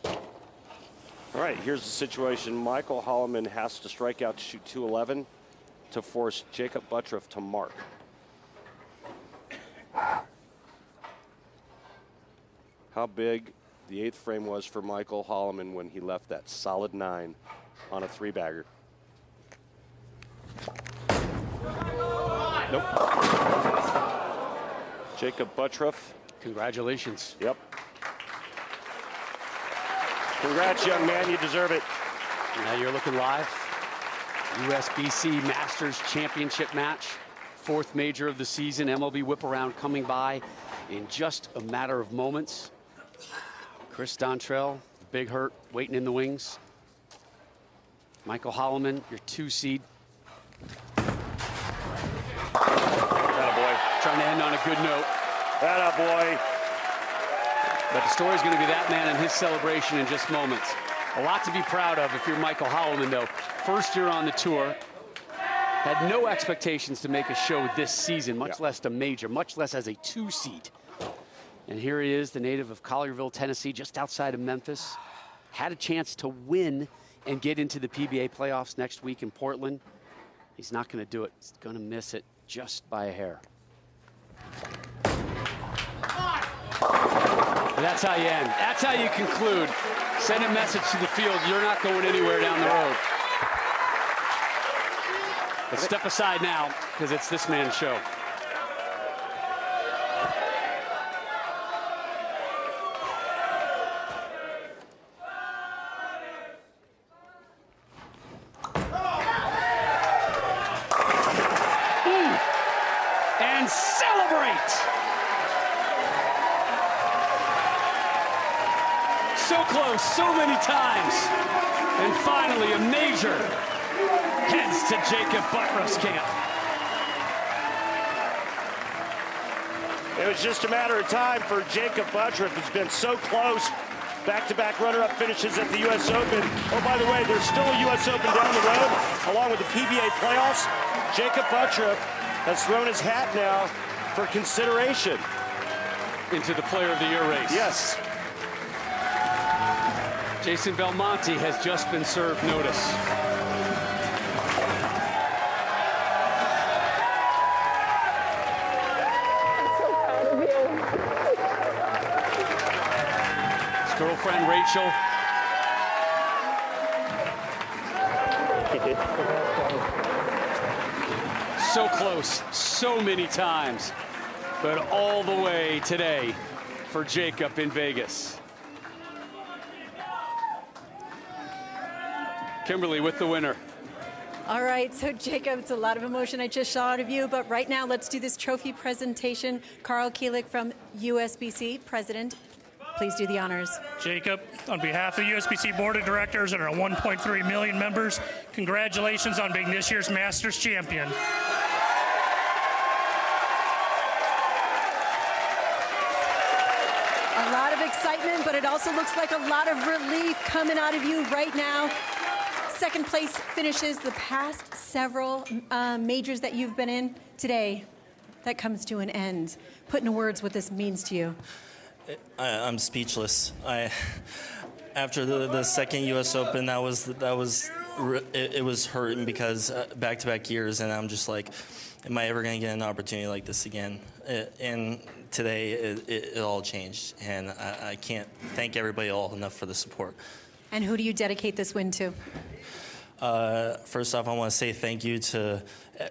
All right, here's the situation. Mykel Holliman has to strike out to shoot 211 to force Jakob Butturff to mark. How big the 8th frame was for Mykel Holliman when he left that solid 9 on a 3-bagger. Nope. Jakob Butturff. Congratulations. Yep. Congrats, young man. You deserve it. Now you're looking live. USBC Masters Championship match. 4th major of the season. MLB whip around coming by in just a matter of moments. Chris Dontrell, big hurt, waiting in the wings. Mykel Holliman, your 2 seed. Attaboy. Trying to end on a good note. Attaboy. But the story's going to be that man and his celebration in just moments. A lot to be proud of if you're Mykel Holliman, though. First year on the tour. Had no expectations to make a show this season, much less to major, much less as a 2 seed. And here he is, the native of Collierville, Tennessee, just outside of Memphis. Had a chance to win and get into the PBA playoffs next week in Portland. He's not going to do it. He's going to miss it just by a hair. And that's how you end. That's how you conclude. Send a message to the field. You're not going anywhere down the road. But step aside now, because it's this man's show. And celebrate! So close, so many times. And finally, a major heads to Jakob Butturff's camp. It was just a matter of time for Jakob Butturff. It's been so close. Back-to-back runner-up finishes at the U.S. Open. Oh, by the way, there's still a U.S. Open down the road, along with the PBA playoffs. Jakob Butturff has thrown his hat now for consideration. Into the Player of the Year race. Yes. Jason Belmonte has just been served notice. His girlfriend, Rachel. So close, so many times, but all the way today for Jakob in Vegas. Kimberly with the winner. All right, so Jakob, it's a lot of emotion I just saw out of you, but right now let's do this trophy presentation. Karl Killick from USBC, President, please do the honors. Jakob, on behalf of the USBC Board of Directors and our 1.3 million members, congratulations on being this year's Masters champion. A lot of excitement, but it also looks like a lot of relief coming out of you right now. Second place finishes the past several majors that you've been in. Today, that comes to an end. Put into words what this means to you. I'm speechless. After the second U.S. Open, it was hurting because back-to-back years, and I'm just like, am I ever going to get an opportunity like this again? And today, it all changed, and I can't thank everybody all enough for the support. And who do you dedicate this win to? First off, I want to say thank you to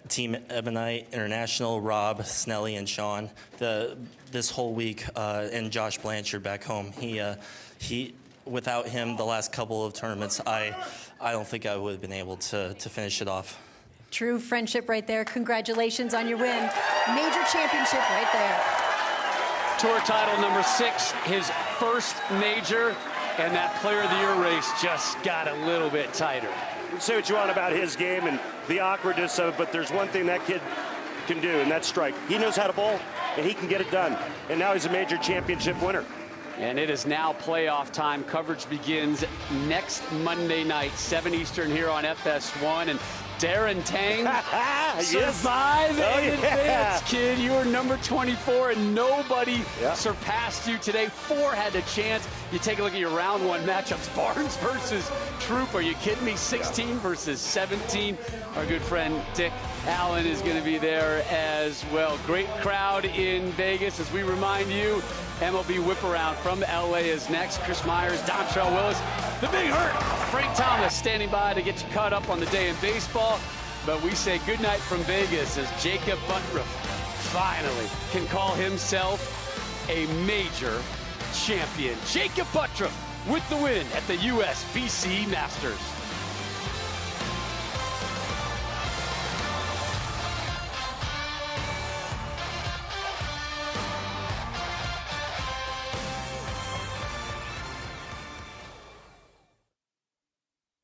Team Ebonite International, Rob, Snelly, and Sean. This whole week, and Josh Blanchard back home. He without him, the last couple of tournaments, I don't think I would have been able to finish it off. True friendship right there. Congratulations on your win. Major championship right there. Tour title number 6, his first major, and that Player of the Year race just got a little bit tighter. You say what you want about his game and the awkwardness of it, but there's one thing that kid can do, and that's strike. He knows how to bowl, and he can get it done. And now he's a major championship winner. And it is now playoff time. Coverage begins next Monday night, 7 Eastern here on FS1. And Darrin Tang survived in advance, kid. You were number 24, and nobody surpassed you today. 4 had a chance. You take a look at your round 1 matchups. Barnes versus Troop. Are you kidding me? 16 versus 17. Our good friend Dick Allen is going to be there as well. Great crowd in Vegas. As we remind you, MLB Whip Around from LA is next. Chris Myers, Dontrell Willis, the Big Hurt, Frank Thomas standing by to get you caught up on the day in baseball. But we say goodnight from Vegas as Jakob Butturff finally can call himself a major champion. Jakob Butturff with the win at the USBC Masters.